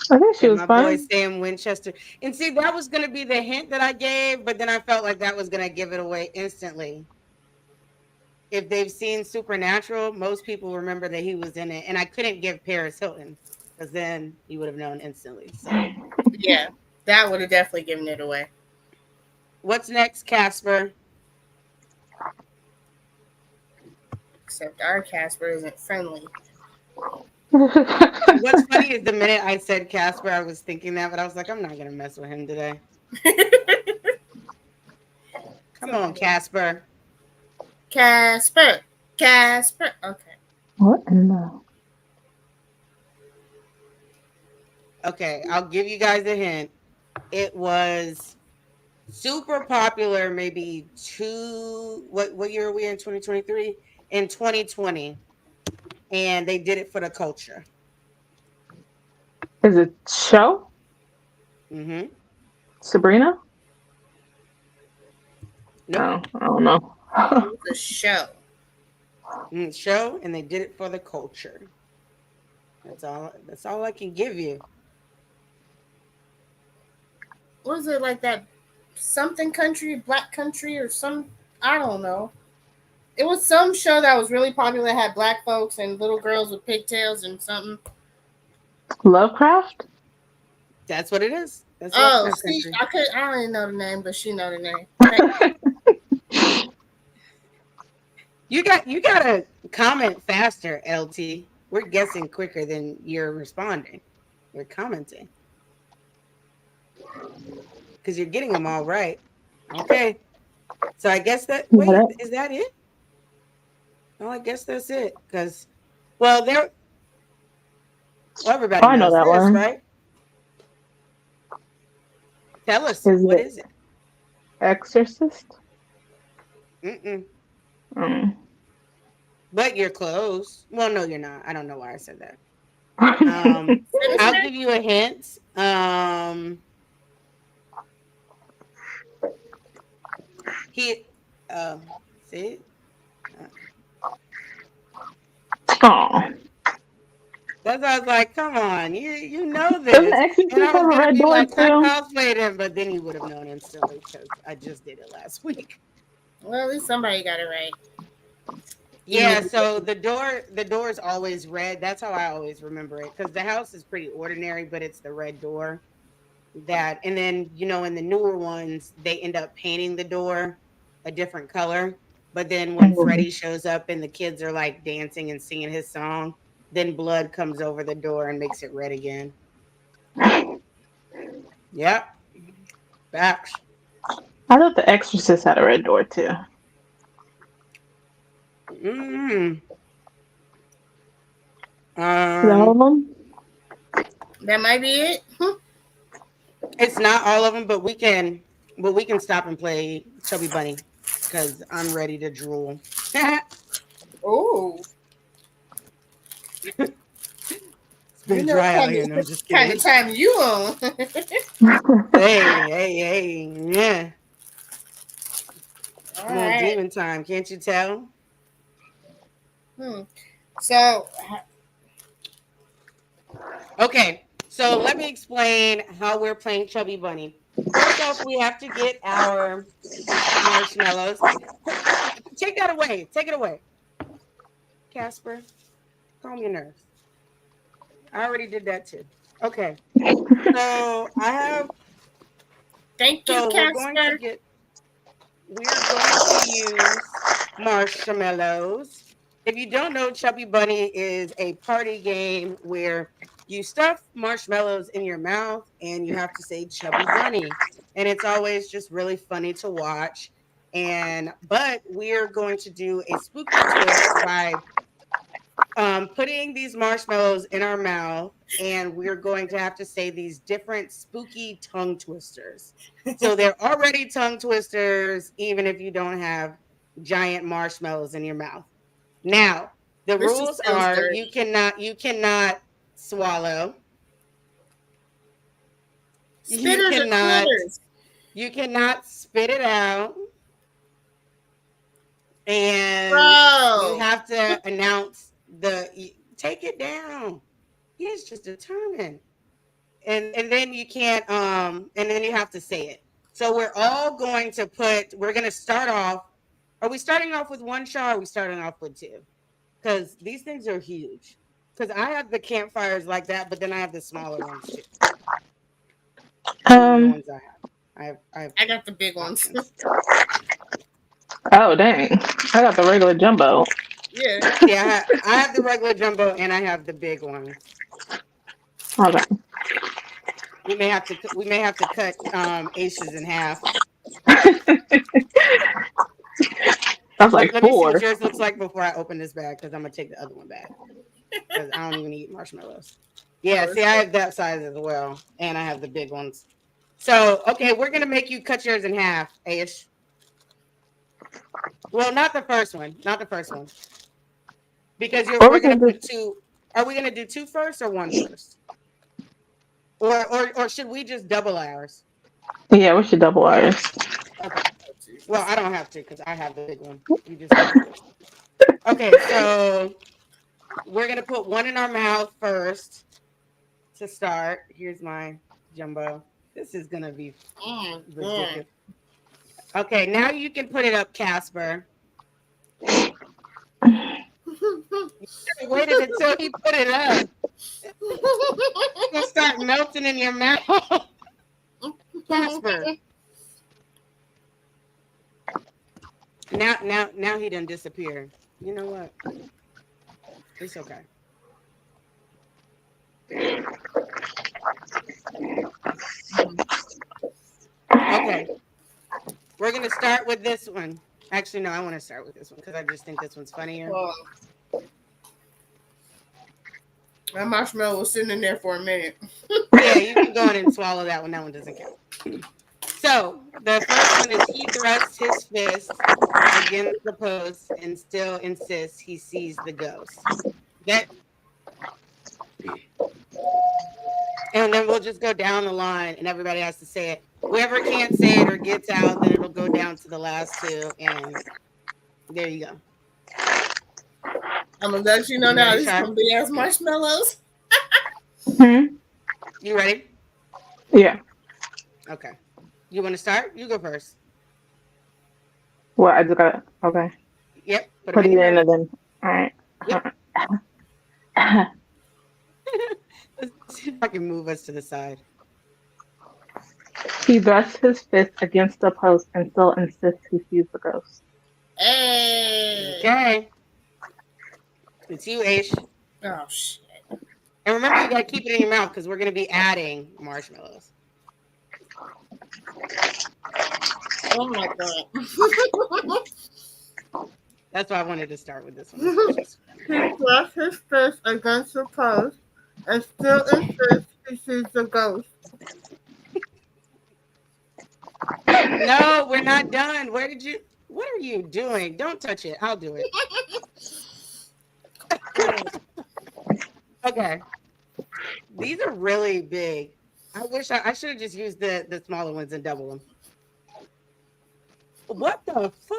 F: I think she was
C: my
F: fine.
C: boy Sam Winchester. And see, that was going to be the hint that I gave, but then I felt like that was going to give it away instantly. If they've seen Supernatural, most people remember that he was in it. And I couldn't give Paris Hilton because then you would have known instantly. So
D: yeah, that would have definitely given it away.
C: What's next, Casper?
D: Except our Casper isn't friendly.
C: What's funny is the minute I said Casper, I was thinking that, but I was like, I'm not going to mess with him today. Come on, Casper.
D: Casper. Okay.
F: What in the?
C: Okay, I'll give you guys a hint. It was super popular maybe what year are we in? 2023? In 2020. And they did it for the culture.
F: Is it show?
C: Mm-hmm.
F: Sabrina?
C: No,
F: I don't know.
D: The show.
C: Show, and they did it for the culture. That's all I can give you.
D: What was it, like that something country, black country, or some, I don't know. It was some show that was really popular that had black folks and little girls with pigtails and something.
F: Lovecraft?
C: That's what it is. That's
D: see, I don't even know the name, but she know the name.
C: You gotta comment faster, LT. We're guessing quicker than you're responding. You're commenting. Because you're getting them all right. Okay. So I guess wait, is that it? Oh, I guess that's it. Because well, everybody
F: I know
C: knows
F: that
C: this,
F: one.
C: right? Tell us,
F: Is
C: what
F: it
C: is it?
F: Exorcist?
C: Mm-mm.
F: Mm.
C: But you're close. Well, no, you're not. I don't know why I said that. I'll
D: Sinister?
C: give you a hint. He, see,
F: Oh.
C: that's why I was like, come on, you know
F: Doesn't
C: this. And I
F: Exorcist
C: was
F: have a
C: gonna
F: red
C: be
F: door
C: like, I
F: too?
C: cosplayed him, but then you would have known instantly because I just did it last week.
D: Well, at least somebody got it right.
C: Yeah, so the door is always red. That's how I always remember it because the house is pretty ordinary, but it's the red door that, and then in the newer ones they end up painting the door a different color. But then when
F: Mhm.
C: Freddie shows up and the kids are like dancing and singing his song, then blood comes over the door and makes it red again. Yep, facts.
F: I thought the Exorcist had a red door too.
C: Mm.
F: Is that all of them?
D: That might be it.
C: It's not all of them, but we can stop and play Chubby Bunny because I'm ready to drool.
D: Oh,
C: It's
D: you
C: been
D: know
C: dry out
D: what
C: here. No, I'm just
D: kind
C: kidding.
D: of time you on.
C: Hey, yeah.
D: All
C: I'm on
D: right.
C: demon time. Can't you tell?
D: So,
C: Okay, so let me explain how we're playing Chubby Bunny. First off, we have to get our marshmallows. Take that away. Take it away. Casper, calm your nerves. I already did that too. Okay. So I have
D: thank you,
C: so
D: Casper.
C: we're going to use marshmallows. If you don't know, Chubby Bunny is a party game where you stuff marshmallows in your mouth and you have to say Chubby Bunny. And it's always just really funny to watch. But we're going to do a spooky twist by putting these marshmallows in our mouth, and we're going to have to say these different spooky tongue twisters. So they're already tongue twisters, even if you don't have giant marshmallows in your mouth. Now, the
D: This just
C: rules
D: feels
C: are
D: dirty.
C: you cannot swallow. You
D: Spitters or
C: cannot
D: quitters?
C: you cannot spit it out, and you
D: Bro.
C: have to announce take it down. He's just determined. And then you can't and then you have to say it. So we're going to start off. Are we starting off with one shot, or are we starting off with two? Because these things are huge. Because I have the campfires like that, but then I have the smaller ones too. These are the ones I have. I have
D: I got the big ones.
C: options.
F: Oh dang! I got the regular jumbo.
D: Yeah.
C: Yeah, I have the regular jumbo and I have the big one.
F: Okay.
C: We may have to cut aces in half.
F: That's
C: Let,
F: like
C: let me see what
F: 4.
C: yours looks like before I open this bag because I'm gonna take the other one back because I don't even eat marshmallows. Yeah, see, I have that size as well, and I have the big ones. So, okay, we're gonna make you cut yours in half, Aish. Well, not the first one, not the first one, because
F: Or
C: we're
F: we
C: gonna
F: can
C: put
F: just
C: two. Are we gonna do two first or one first, or should we just double ours?
F: we should double ours.
C: Okay. Well, I don't have to because I have the big one. You just do yours. Okay, so we're gonna put one in our mouth first to start. Here's my jumbo. This is gonna be ridiculous. Okay, now you can put it up, Casper. You waited until he put it up. It's gonna start melting in your mouth, Casper. now he done disappeared. You know what? It's okay. Okay. We're gonna start with this one. Actually, no, I want to start with this one because I just think this one's funnier.
D: Well, that marshmallow was sitting in there for a minute.
C: Yeah, you can go in and swallow that one. That one doesn't count. So the first one is he thrusts his fist against the post and still insists he sees the ghost. That, and then we'll just go down the line and everybody has to say it. Whoever can't say it or gets out, then it'll go down to the last two, and there you go.
D: I'm gonna let you know
C: You
D: now.
C: ready,
D: This is
C: Shy?
D: gonna be as marshmallows.
C: You ready?
F: Yeah.
C: Okay. You want to start? You go first.
F: Well, I just gotta. Okay.
C: Yep.
F: Put it in and then. All right.
C: Yep. Let's see if I can move us to the side.
F: He thrusts his fist against the post and still insists he sees the ghost.
D: Hey.
C: Okay. It's you, Aish.
D: Oh shit.
C: And remember, you gotta keep it in your mouth because we're gonna be adding marshmallows.
D: Oh my god.
C: That's why I wanted to start with this one.
D: He thrusts his fist against the post and still insists he sees the ghost.
C: No, we're not done. What are you doing? Don't touch it. I'll do it. Okay. These are really big. I wish I should have just used the smaller ones and double them. What the fuck?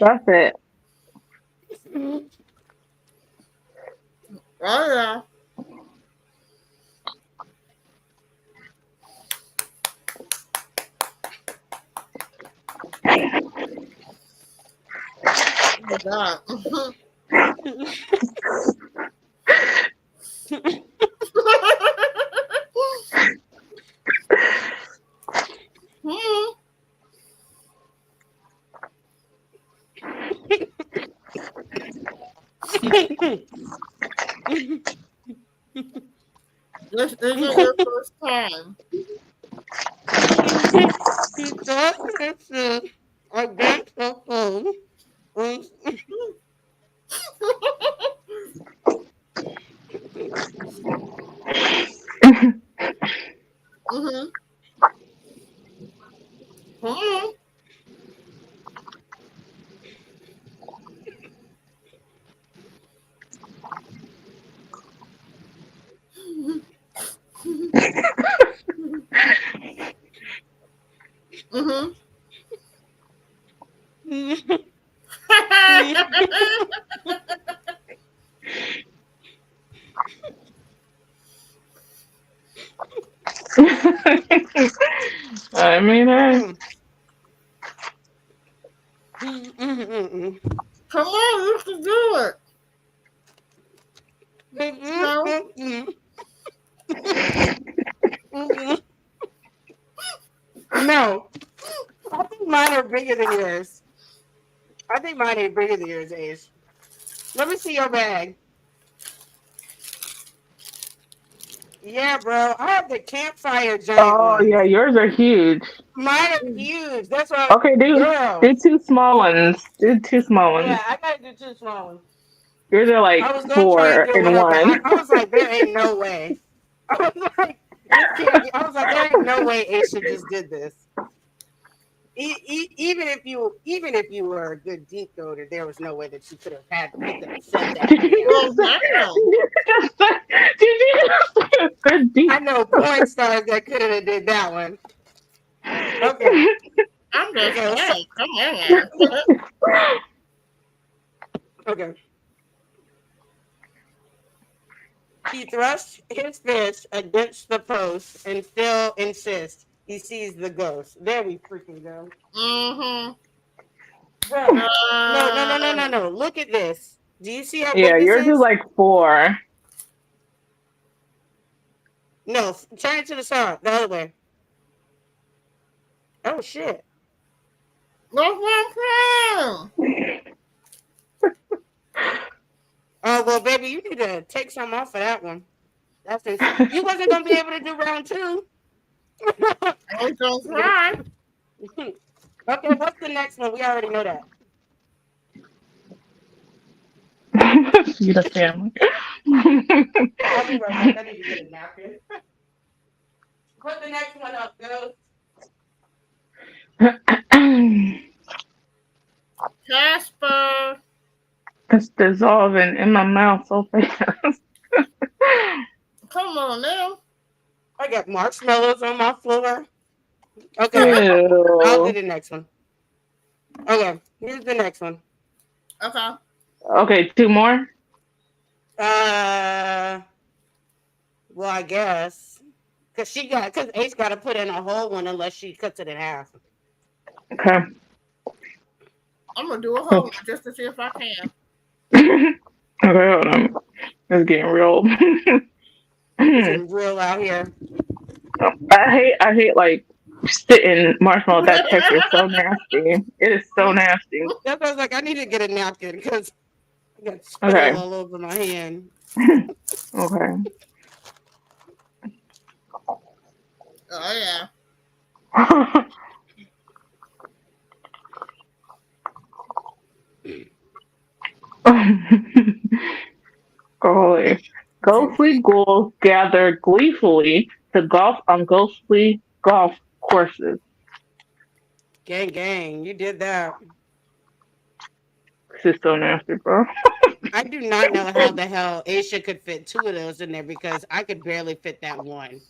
F: That's it.
D: Oh yeah. Oh god. This isn't your first time.
C: He thought this against the phone.
D: Mm-hmm. Mm-hmm.
F: I mean,
D: Come on, you can do it.
C: No. I think mine are bigger than yours. I think mine are bigger than yours, Ace. Let me see your bag. Yeah, bro. I have the campfire giant
F: oh
C: ones.
F: yeah, yours are huge.
C: Mine are huge. That's why.
F: Okay, do two small ones. Do two small ones.
C: Yeah, I gotta do two small ones.
F: Yours are like
C: I was gonna try
F: 4
C: and do
F: in
C: one up,
F: one.
C: but I was like, there ain't no way. I was like, this can't be. I was like, there ain't no way Aisha just did this. Even if you were a good deep coder, there was no way that you could have said that.
D: Well, damn.
F: Did you just good deep?
C: I know porn stars that could have did that one. Okay.
D: I'm just saying. Come on.
C: Okay. He thrusts his fist against the post and still insists he sees the ghost. There we freaking go.
D: Mm-hmm.
C: Bro, no. Look at this. Do you see how big
F: Yeah,
C: this
F: yours is like 4.
C: No, turn it to the side, the other way. Oh shit.
D: That's what I'm saying.
C: Oh well, baby, you need to take some off of that one. That's you wasn't gonna be able to do round two.
D: I was gonna try.
C: Okay, what's the next one? We already know that.
F: Feed a family.
C: I'll be right back. I need to get a napkin. Put the next one up, girls.
D: Casper.
F: It's dissolving in my mouth so fast.
D: Come on now.
C: I got marshmallows on my floor. Okay, I'll do
F: Ew.
C: the next one. Okay, here's the next one.
D: Okay.
F: Okay, two more.
C: Uh, well, I guess because Ace got to put in a whole one unless she cuts it in half.
F: Okay.
D: I'm gonna do a whole one just to see if I can.
F: Okay, hold on. It's getting real.
C: It's
F: I
C: getting real out here.
F: hate like sitting marshmallow. That texture is so nasty. It is so nasty.
C: That's why I was like, I need to get a napkin because I got spittle
F: Okay.
C: all over my hand.
F: Okay.
D: Oh yeah.
F: Golly. Ghostly ghouls gather gleefully to golf on ghostly golf courses.
C: Gang, gang, you did that.
F: This is so nasty, bro.
C: I do not know how the hell Aisha could fit two of those in there because I could barely fit that one.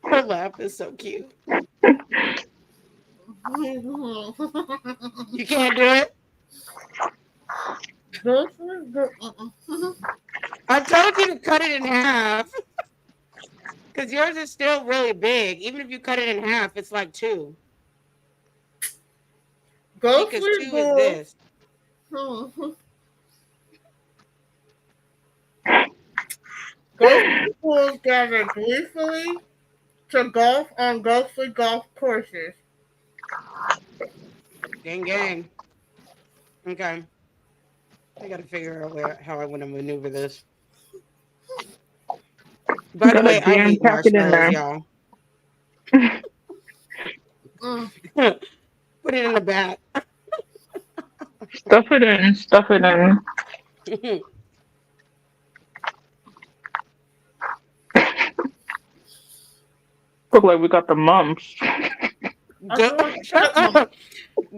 C: Her laugh is so cute. You can't do it? I told you to cut it in half because yours is still really big. Even if you cut it in half, it's like two. Because
D: Ghostly
C: two is
D: ghouls.
C: this.
D: Ghostly ghouls gather gleefully to golf on ghostly golf courses.
C: Gang, gang. Okay. I gotta figure out how I want to maneuver this. By the
F: Gotta
C: way, I
F: jam
C: hate
F: pack it in
C: marshmallows,
F: there.
C: y'all.
D: Mm.
C: Put it in the back.
F: Stuff it in. Stuff it in. Look like we got the mumps.
D: I feel like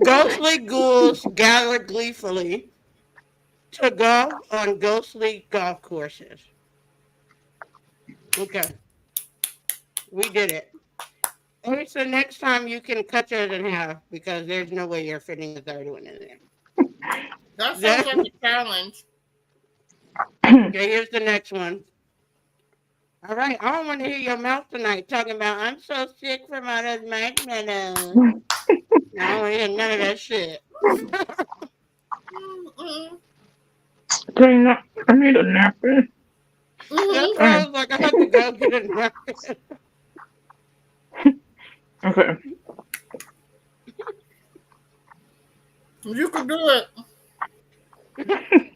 C: Ghostly ghouls gather gleefully to golf on ghostly golf courses. Okay, we did it. Okay, so next time you can cut yours in half because there's no way you're fitting the third one in
D: that sounds
C: there.
D: like a challenge.
C: Okay, here's the next one. All right, I don't want to hear your mouth tonight talking about I'm so sick from all those marshmallows. No, I don't want to hear none of that shit.
F: Dang, I need a napkin.
C: That's
D: Mm-hmm.
C: why I was like, I have to go get a napkin.
F: Okay.
D: You can do it.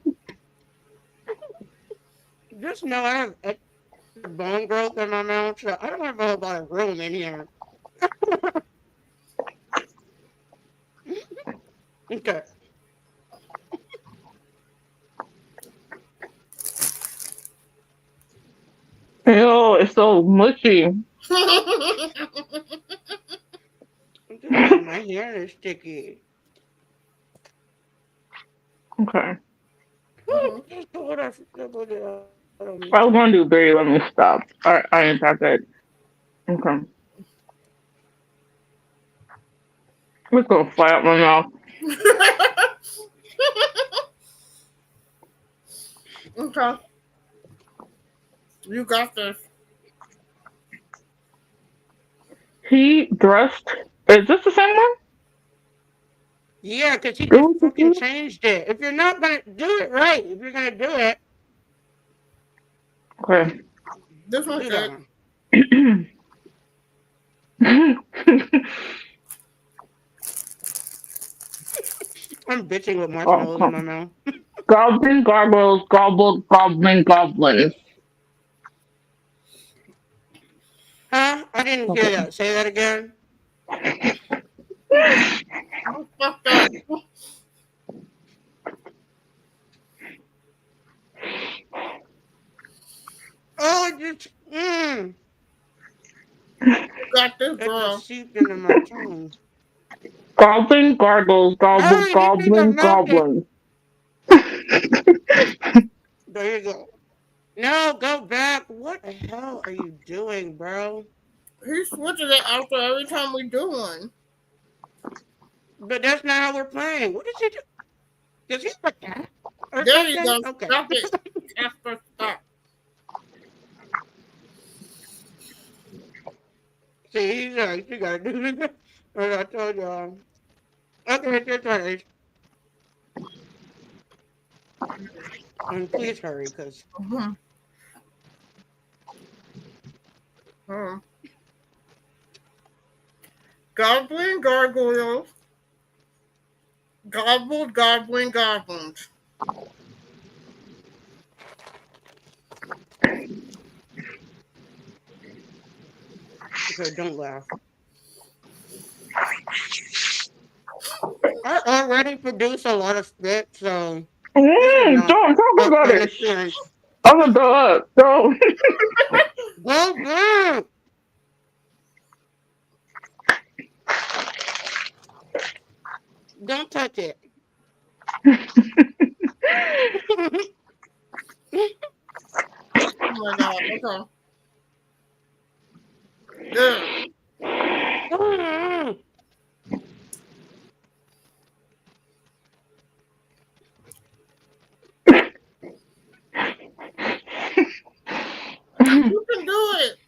C: Just know I have extra bone growth in my mouth, so I don't have a whole lot of room in here. Okay.
F: Ew, it's so mushy.
C: I'm just saying my hair is sticky.
F: Okay.
C: Just put it
F: I was gonna do berry. Let me stop. I ain't that good. Okay. It's gonna fly out my mouth.
D: Okay. You got this.
F: He thrust. Is this the same one?
C: Yeah, because he just fucking
F: Really?
C: changed it. If you're not gonna do it right, if you're gonna do it,
F: Okay.
D: This one's
C: Do that
D: good.
C: one. I'm bitching with marshmallows in my mouth.
F: Goblin, gargoyles, gobbled, goblin, goblins.
C: Huh? I didn't hear
F: Okay.
C: that. Say that again.
D: I'm fucked up.
C: Oh, it just
D: You got this,
C: it just
D: girl.
C: seeped into my tongue.
F: Goblin, gargoyles, gobbled,
C: Hurry, these things are
F: goblin,
C: melting.
F: goblins.
C: There you go. No, go back. What the hell are you doing, bro?
D: He switches it after every time we do one.
C: But that's not how we're playing. What did you do? Did he forget or
D: There you
C: something?
D: go.
C: Okay.
D: Stop it. Casper, stop.
C: See, you gotta do this. As I told y'all. Okay, it's your turn. And please hurry, because
D: Mhm. Mhm. Goblin, gargoyles. Gobbled, goblin, goblins.
C: okay, don't laugh. I already produce a lot of spit, so this is not
F: Don't talk
C: a
F: about
C: fun
F: it.
C: experience.
F: I'm gonna throw up. Don't.
C: Go back! Don't touch it.
D: Oh my god. Okay. There. You can do it.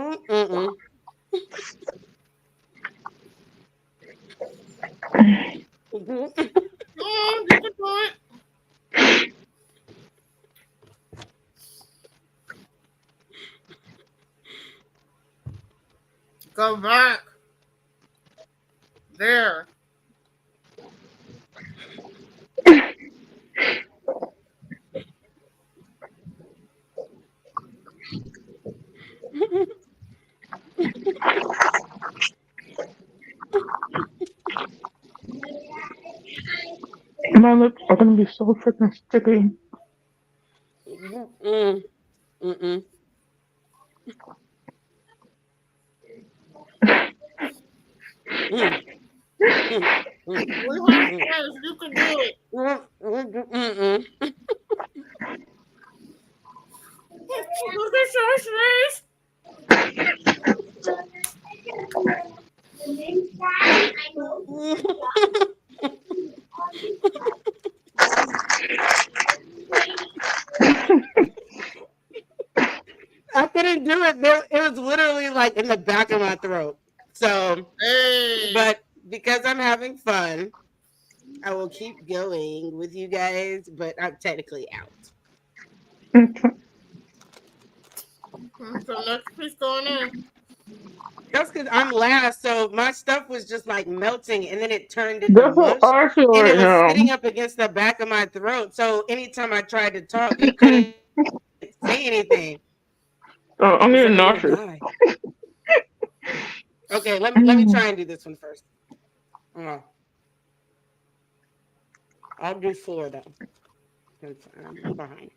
C: Mm-mm.
D: You can do it. Go back. There.
F: My lips are gonna be so freaking sticky.
C: Mm-mm. Mm-mm. Mm. Mm. Mm.
D: We have
C: Mm.
D: friends. You can do it.
C: Mm-mm.
D: Look at your face.
C: I couldn't do it. It was literally like in the back of my throat. So,
D: Hey.
C: but because I'm having fun, I will keep going with you guys, but I'm technically out.
D: So next piece going in.
C: That's because I'm last. So my stuff was just like melting and then it turned into
F: That's how
C: mush
F: I feel
C: and it
F: right
C: was
F: now.
C: sitting up against the back of my throat. So anytime I tried to talk, you couldn't say anything.
F: I'm
C: It's like
F: getting
C: I'm gonna
F: nauseous.
C: die. Okay, let me try and do this one first. Uh, I'll do four though. Since I'm behind.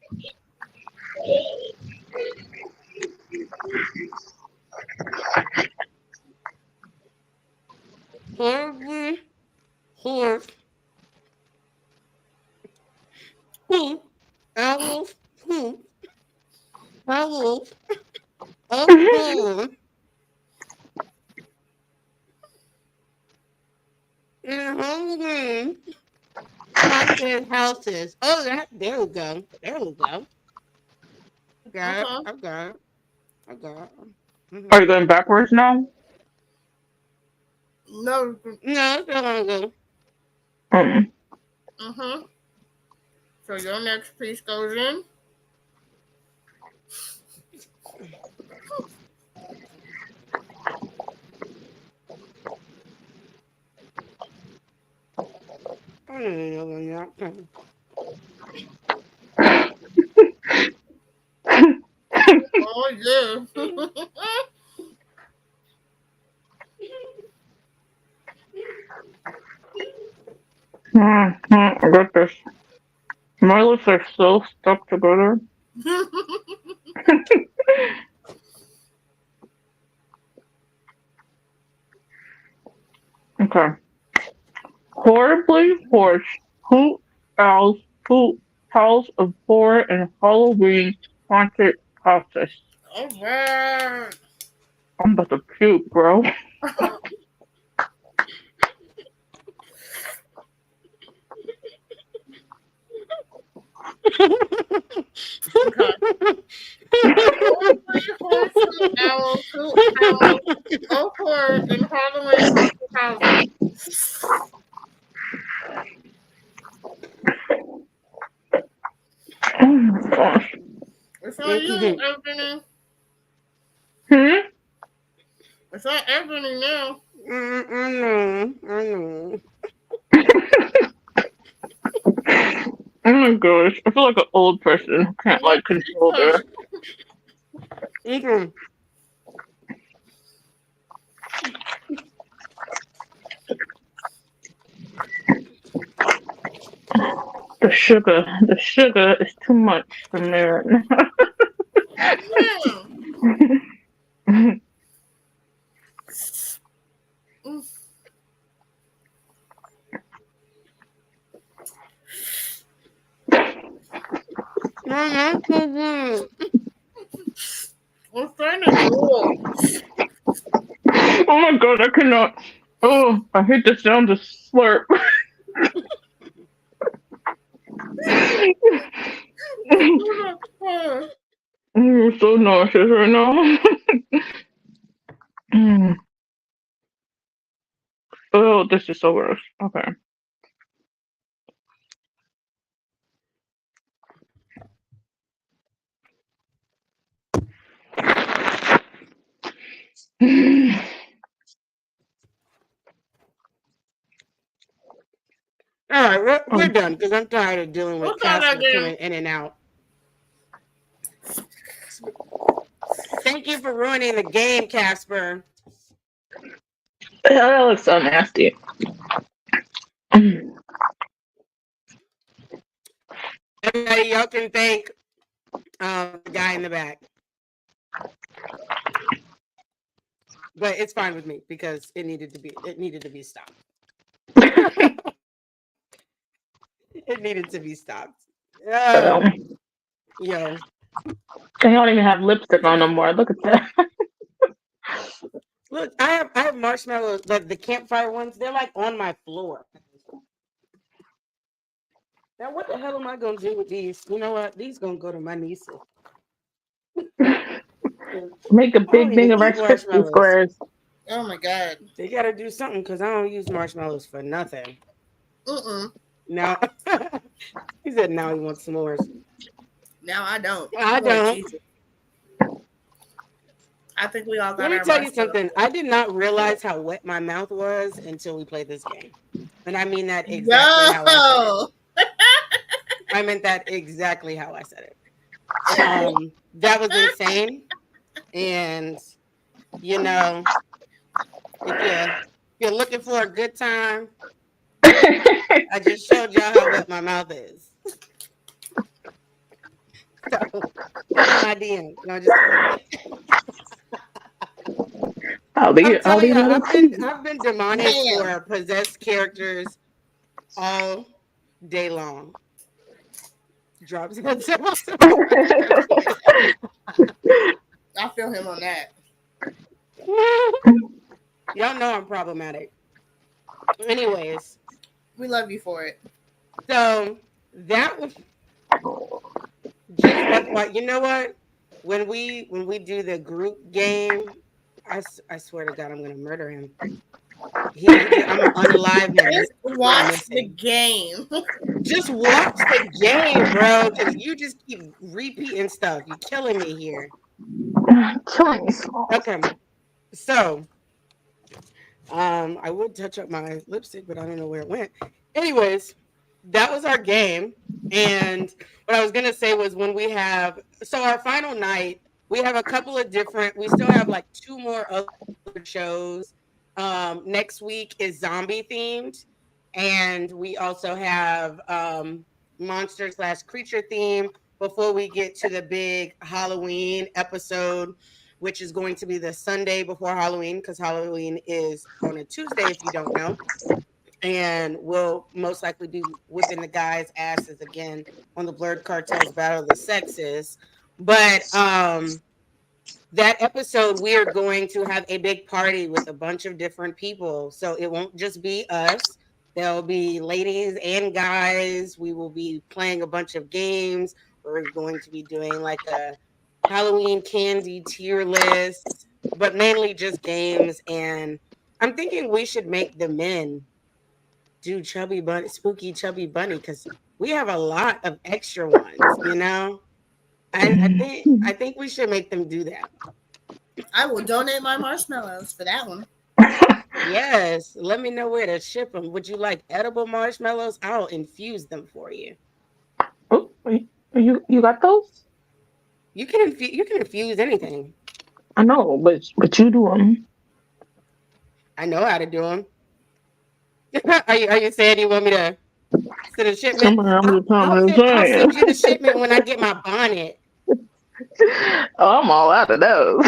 C: Horribly horse Poop. Owls. Poop. Owls. Poop. In hungry. Haunted houses. Oh, there we go. There we go. Got it.
D: Okay.
C: I got it. I got it.
F: Are you going backwards now?
D: No.
C: No, it's not gonna go.
F: Mm.
D: Mm-hmm. So your next piece goes in.
C: I don't even know when you're
D: Oh yeah.
F: I got this. My lips are so stuck together. Okay. Horribly hoarse. Hoot owls, hoot tales of horror and Halloween haunted houses.
D: All right.
F: I'm about to puke, bro.
D: Okay. Horribly wholesome owls, hoot owls, horror, and Halloween haunted houses.
F: Oh my gosh.
D: It's on you, Anthony.
F: Hmm?
D: It's on Anthony now.
C: I know. I know.
F: Oh my gosh. I feel like an old person who can't like control their.
C: Okay.
F: The sugar is too much for me.
D: Yeah.
C: No, no, no.
D: I'm starting to drool.
F: Oh my god, I cannot. Oh, I hate the sound of slurp. I'm so nauseous right now. Mm. Oh, this is so gross. Okay.
C: All right, we're done because I'm tired of dealing with
D: What's that
C: Casper
D: again?
C: coming in and out. Thank you for ruining the game, Casper.
F: That looks so nasty.
C: Everybody, y'all can thank the guy in the back. But it's fine with me because it needed to be stopped. It needed to be stopped. Yo.
F: They don't even have lipstick on no more. Look at that.
C: Look, I have marshmallows, the campfire ones, they're like on my floor. Now what the hell am I gonna do with these? You know what? These gonna go to my nieces.
F: Make a
C: I don't
F: big thing
C: even
F: of
C: eat
F: Rice Krispie
C: marshmallows.
F: squares.
D: Oh my god.
C: They gotta do something because I don't use marshmallows for nothing.
D: Mm-mm.
C: Now he said now he wants s'mores.
D: Now I don't.
C: I
D: Lord
C: don't.
D: Jesus. I think we all got
C: Let me
D: our
C: tell you
D: marshmallows.
C: something. I did not realize how wet my mouth was until we played this game. And I mean that exactly how I said it.
D: Yo!
C: I meant that exactly how I said it. That was insane. And you know, if you're looking for a good time, I just showed y'all how wet my mouth is. So, my DM. No, just
F: I'll
C: I'm telling
F: leave
C: you,
F: it at tea.
C: I've been demonic
D: Damn.
C: for possessed characters all day long. Drops on
D: I feel him on that.
C: Y'all know I'm problematic. Anyways,
D: We love you for it.
C: so that was just FY. You know what? When we do the group game, I swear to God, I'm gonna murder him. I'm gonna unalive him.
D: Just
C: He's not
D: watch the
C: missing.
D: game.
C: Just watch the game, bro, because you just keep repeating stuff. You're killing me here.
F: Killing me slow.
C: Okay, so I would touch up my lipstick, but I don't know where it went. Anyways, that was our game. And what I was gonna say was when we have our final night, we have a couple of different. We still have like two more other shows. Next week is zombie themed, and we also have monster slash creature theme before we get to the big Halloween episode, which is going to be the Sunday before Halloween because Halloween is on a Tuesday, if you don't know. And we'll most likely be whipping the guys' asses again on the Blurred Cartels Battle of the Sexes. But that episode, we are going to have a big party with a bunch of different people. So it won't just be us. There'll be ladies and guys. We will be playing a bunch of games. We're going to be doing like a Halloween candy tier list, but mainly just games. And I'm thinking we should make the men do Chubby Bunny, spooky Chubby Bunny, because we have a lot of extra ones, you know? I think we should make them do that.
D: I will donate my marshmallows for that one.
C: Yes, let me know where to ship them. Would you like edible marshmallows? I'll infuse them for you.
F: Oh, you got those?
C: You can infuse anything.
F: I know, but you do them.
C: I know how to do them. Are you saying you want me to send a shipment?
F: Somebody I'm
C: I'll,
F: just trying
C: I'll
F: to
C: send I'll
F: say.
C: send you the shipment when I get my bonnet.
F: Oh, I'm all out of those.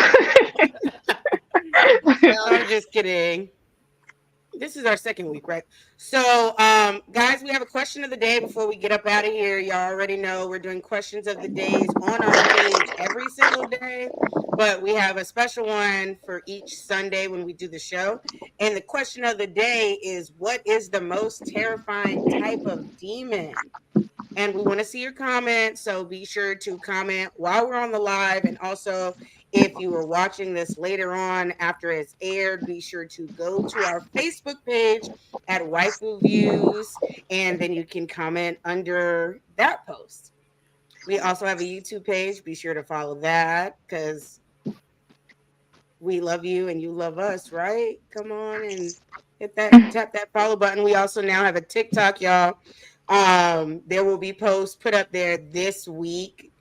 D: Well,
C: I'm just kidding. This is our second week, right? So, guys, we have a question of the day before we get up out of here. Y'all already know we're doing questions of the days on our page every single day, but we have a special one for each Sunday when we do the show. And the question of the day is, what is the most terrifying type of demon? And we want to see your comments. So be sure to comment while we're on the live. And also, if you are watching this later on after it's aired, be sure to go to our Facebook page at Waifu Views. And then you can comment under that post. We also have a YouTube page. Be sure to follow that because we love you and you love us, right? Come on and tap that follow button. We also now have a TikTok, y'all. There will be posts put up there this week.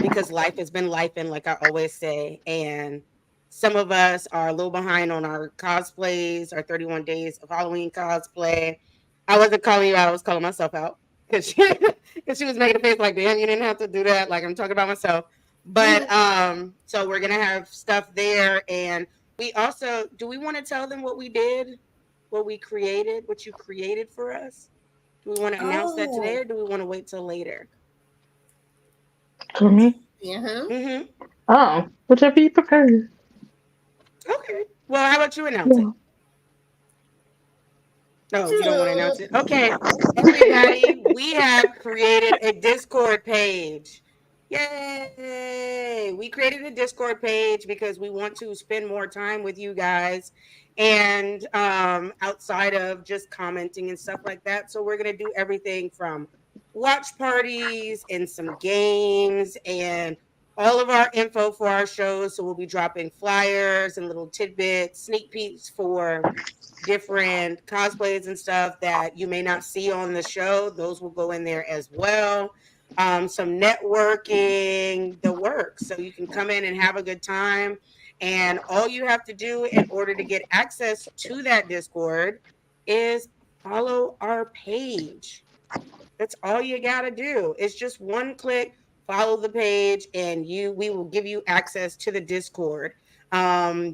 C: Because life has been life, and like I always say, and some of us are a little behind on our cosplays, our 31 days of Halloween cosplay. I wasn't calling you out, I was calling myself out because she was making a face like, damn, you didn't have to do that. Like I'm talking about myself. But so we're gonna have stuff there, and we also do we want to tell them what we did, what we created, what you created for us? Do we want to announce that today,
D: oh,
C: or do we want to wait till later?
F: To me?
D: yeah.
C: Mm-hmm.
F: Oh, whichever you prefer.
C: Okay. Well, how about you announce
F: Yeah.
C: it? No, you don't want to announce it. Okay. Everybody, we have created a Discord page. Yay! We created a Discord page because we want to spend more time with you guys and outside of just commenting and stuff like that. So we're going to do everything from watch parties and some games and all of our info for our shows. So we'll be dropping flyers and little tidbits, sneak peeks for different cosplays and stuff that you may not see on the show. Those will go in there as well. Some networking, the works. So you can come in and have a good time. And all you have to do in order to get access to that Discord is follow our page. That's all you got to do. It's just one click, follow the page, and we will give you access to the Discord.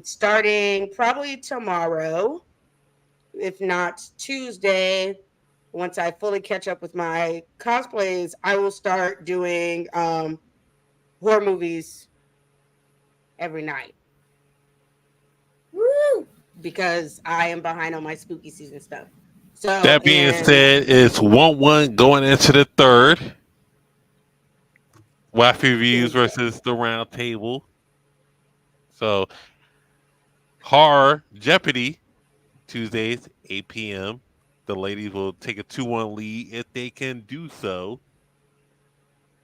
C: Starting probably tomorrow, if not Tuesday. once I fully catch up with my cosplays, I will start doing horror movies every night
D: Woo!
C: because I am behind on my spooky season stuff. So,
G: That being
C: and
G: said, it's 1-1 going into the third. Waifu Views versus the Round Table. So, Horror Jeopardy, Tuesdays, 8 p.m. The ladies will take a 2-1 lead if they can do so.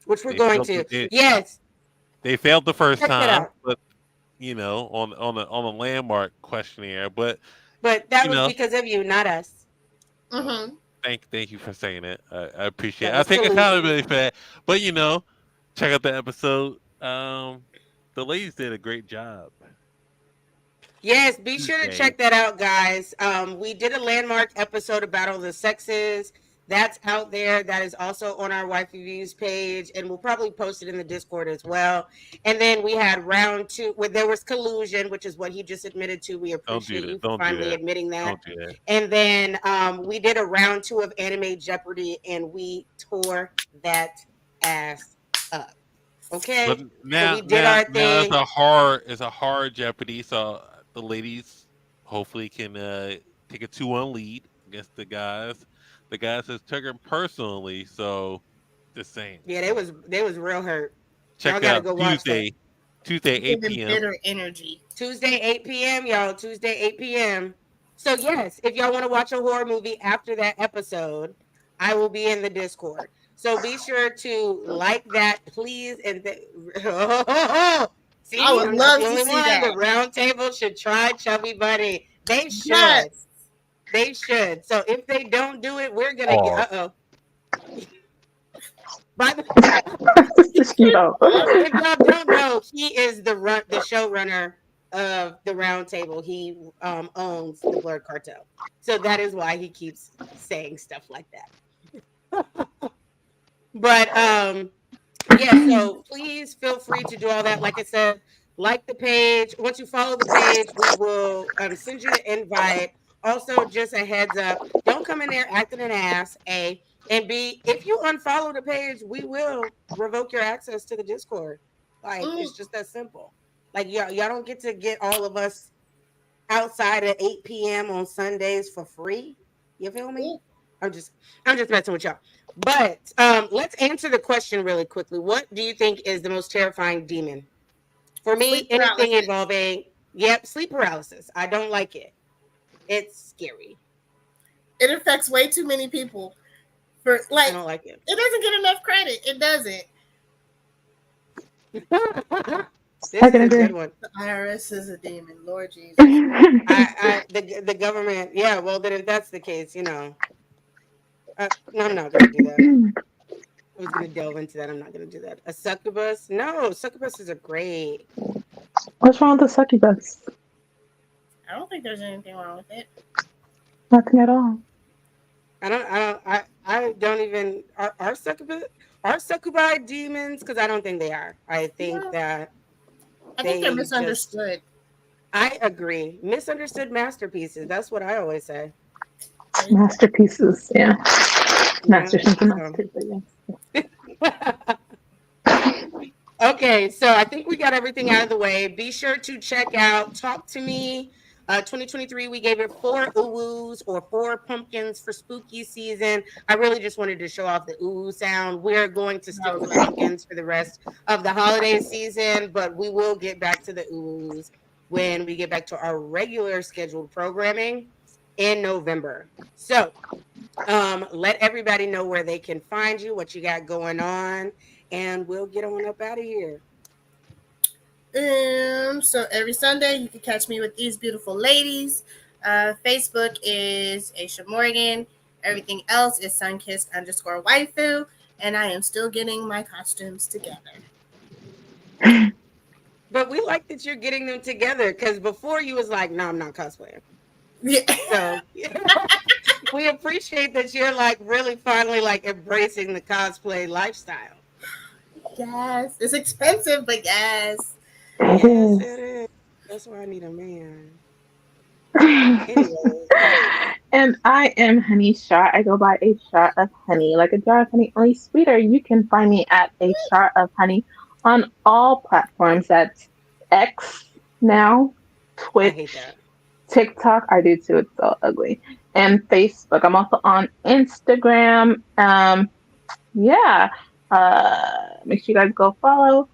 C: which we're
G: They
C: going
G: failed,
C: to.
G: they,
C: Yes,
G: they failed the first
C: check that
G: time,
C: out.
G: but on a landmark questionnaire. But
C: But that
G: you
C: was
G: know,
C: because of you, not us.
D: Mm-hmm.
G: thank you for saying it. I appreciate
C: That
G: it. I
C: was
G: take
C: collusion.
G: accountability for that. But check out the episode. The ladies did a great job.
C: Yes, be sure to
G: Tuesday.
C: check that out, guys. We did a landmark episode of Battle of the Sexes. That's out there. That is also on our Wife Reviews page, and we'll probably post it in the Discord as well. And then we had round two where there was collusion, which is what he just admitted to. We
G: Don't do
C: appreciate you
G: that.
C: for
G: Don't do
C: finally
G: that.
C: admitting that.
G: Don't do that.
C: And then we did a round two of Anime Jeopardy, and we tore that ass up.
G: But
C: Okay, so
G: now,
C: we did
G: now,
C: our
G: now
C: thing.
G: it's a hard Jeopardy. So the ladies hopefully can take a 2-1 lead against the guys. The guys has took it personally. So just saying.
C: Yeah,
G: So
C: they was real hurt. Y'all
G: check
C: got to
G: out
C: go watch that.
G: Tuesday 8
D: Giving
G: p.m.
D: bitter energy.
C: Tuesday, 8 p.m., y'all. Tuesday, 8 p.m. So, yes, if y'all want to watch a horror movie after that episode, I will be in the Discord. So be sure to like that, please. And
D: I
C: see,
D: would
C: I'm not
D: love
C: the
D: to
C: only
D: see
C: one. The
D: that.
C: round table should try Chubby Bunny. They should.
D: Yes.
C: They should. So if they don't do it, we're gonna get.
G: Pause.
C: By the
F: Yo.
C: if y'all don't know, he is the showrunner of the Round Table. He owns the Blurred Cartel, so that is why he keeps saying stuff like that. But yeah, so please feel free to do all that. Like I said, like the page. Once you follow the page, we will send you the invite. Also, just a heads up, don't come in there acting an ass, A. And B, if you unfollow the page, we will revoke your access to the Discord. Like,
D: Mm,
C: it's just that simple. Like, y'all don't get to get all of us outside at 8 p.m. on Sundays for free. You feel me?
D: mm.
C: I'm just I'm just messing with y'all. But let's answer the question really quickly. What do you think is the most terrifying demon? For me,
D: Sleep
C: anything
D: paralysis.
C: involving sleep paralysis. I don't like it. It's scary.
D: It affects way too many people. For
C: I
D: like,
C: don't like it.
D: it doesn't get enough credit. It doesn't.
C: This
F: I
C: is
F: can
C: a
F: agree.
C: good one.
D: The IRS is a demon. Lord Jesus.
C: The government. Yeah. Well, then if that's the case, no, I'm not gonna do that. I was gonna delve into that. I'm not gonna do that. A succubus? No, succubuses are great.
F: What's wrong with the succubus?
D: I don't think there's anything wrong with it.
F: Nothing at all.
C: I don't even are succubi demons? Because I don't think they are. I think
D: No,
C: that
D: I think they're
C: they just
D: misunderstood.
C: I agree. Misunderstood masterpieces. That's what I always say.
F: Masterpieces, yeah. Masterpieces and
C: So.
F: masters, but yeah.
C: Okay, so I think we got everything out of the way. Be sure to check out Talk to Me. 2023, we gave it 4 oohs or 4 pumpkins for spooky season. I really just wanted to show off the ooh sound. We're going to stick with pumpkins for the rest of the holiday season, but we will get back to the oohs when we get back to our regular scheduled programming in November. So let everybody know where they can find you, what you got going on, and we'll get on up out of here.
D: So every Sunday you can catch me with these beautiful ladies. Facebook is Aisha Morgan. Everything else is sunkissed_waifu. And I am still getting my costumes together.
C: But we like that you're getting them together because before you was like, no, I'm not cosplaying.
D: Yeah.
C: So we appreciate that you're like really finally like embracing the cosplay lifestyle.
D: Yes. It's expensive, but yes.
C: Yes, it is. That's why I need a man. Anyway.
F: And I am Honey Shot. I go by a shot of honey, like a jar of honey, only sweeter. You can find me at a shot of honey on all platforms. That's X now,
C: I hate
F: Twitch,
C: that.
F: TikTok. I do too. It's so ugly. And Facebook. I'm also on Instagram. Yeah. Make sure you guys go follow.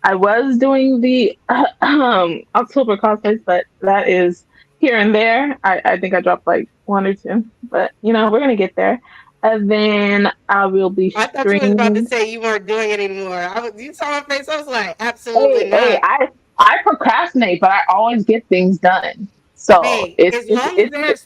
F: I was doing the October cosplays, but that is here and there. I think I dropped like one or two, but we're gonna get there. And then I will be
C: I thought you was about to
F: streaming.
C: say you weren't doing it anymore. You saw my face. I was like, absolutely
F: Hey,
C: not.
F: I procrastinate, but I always get things done. So
C: Hey,
F: it's
C: as
F: it's
C: long as
F: it's
C: there's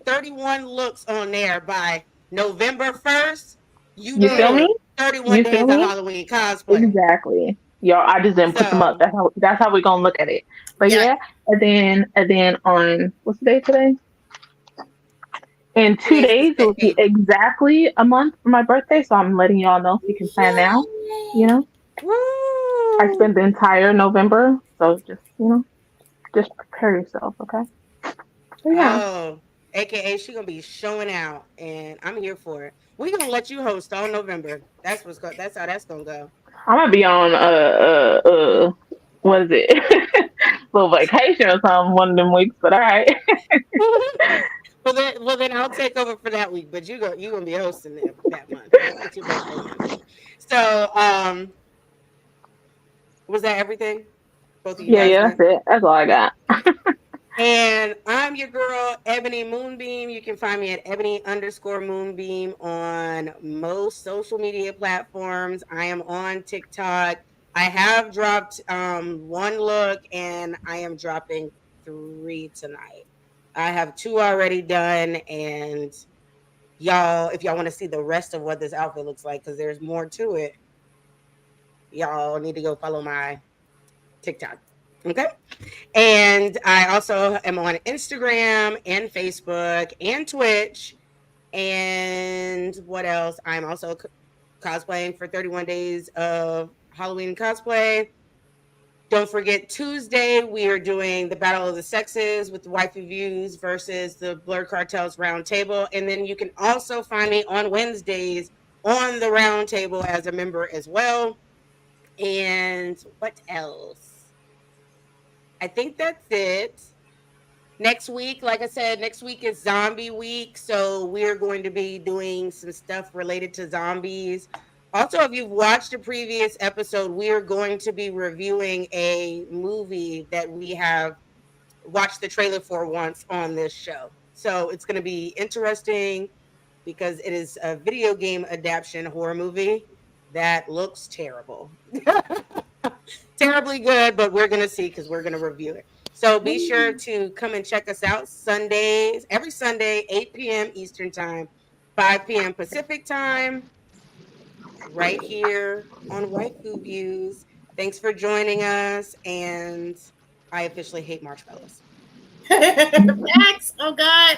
C: 31 looks on there by November 1st, you
F: you feel me?
C: did 31
F: You feel
C: days of
F: me?
C: Halloween cosplay.
F: Exactly. Yo, I just didn't put them up.
C: So,
F: That's how we're gonna look at it. But
D: Yeah.
F: yeah, and then on what's the day today? In two
C: today's the
F: days, it will be
C: 2nd.
F: exactly a month for my birthday. So I'm letting y'all know so you can plan now. You know, I
C: Woo!
F: spent the entire November, so just prepare yourself, okay? So yeah,
C: Oh, AKA she gonna be showing out, and I'm here for it. We gonna let you host all November. That's how that's gonna go.
F: I'm gonna be on what is it? Little vacation or something one of them weeks, but all right.
C: Well then I'll take over for that week, but you gonna be hosting that month. It's your birthday month. So was that everything? Both of you
F: Yeah,
C: guys
F: yeah,
C: done?
F: that's it. That's all I got.
C: And I'm your girl, Ebony Moonbeam. You can find me at Ebony_Moonbeam on most social media platforms. I am on TikTok. I have dropped one look and I am dropping three tonight. I have two already done, and y'all, if y'all want to see the rest of what this outfit looks like, because there's more to it, y'all need to go follow my TikTok. Okay. And I also am on Instagram and Facebook and Twitch. And what else? I'm also cosplaying for 31 days of Halloween cosplay. Don't forget, Tuesday, we are doing the Battle of the Sexes with the Waifu Views versus the Blur Cartels Round Table. And then you can also find me on Wednesdays on the Round Table as a member as well. And what else? I think that's it. Next week, like I said, next week is zombie week. So we're going to be doing some stuff related to zombies. Also, if you've watched a previous episode, we are going to be reviewing a movie that we have watched the trailer for once on this show. So it's going to be interesting because it is a video game adaptation horror movie that looks terrible. Terribly good, but we're going to see because we're going to review it. So be sure to come and check us out Sundays, every Sunday, 8 p.m. Eastern Time, 5 p.m. Pacific Time, right here on Waifu Views. Thanks for joining us, and I officially hate marshmallows.
D: Max, oh God.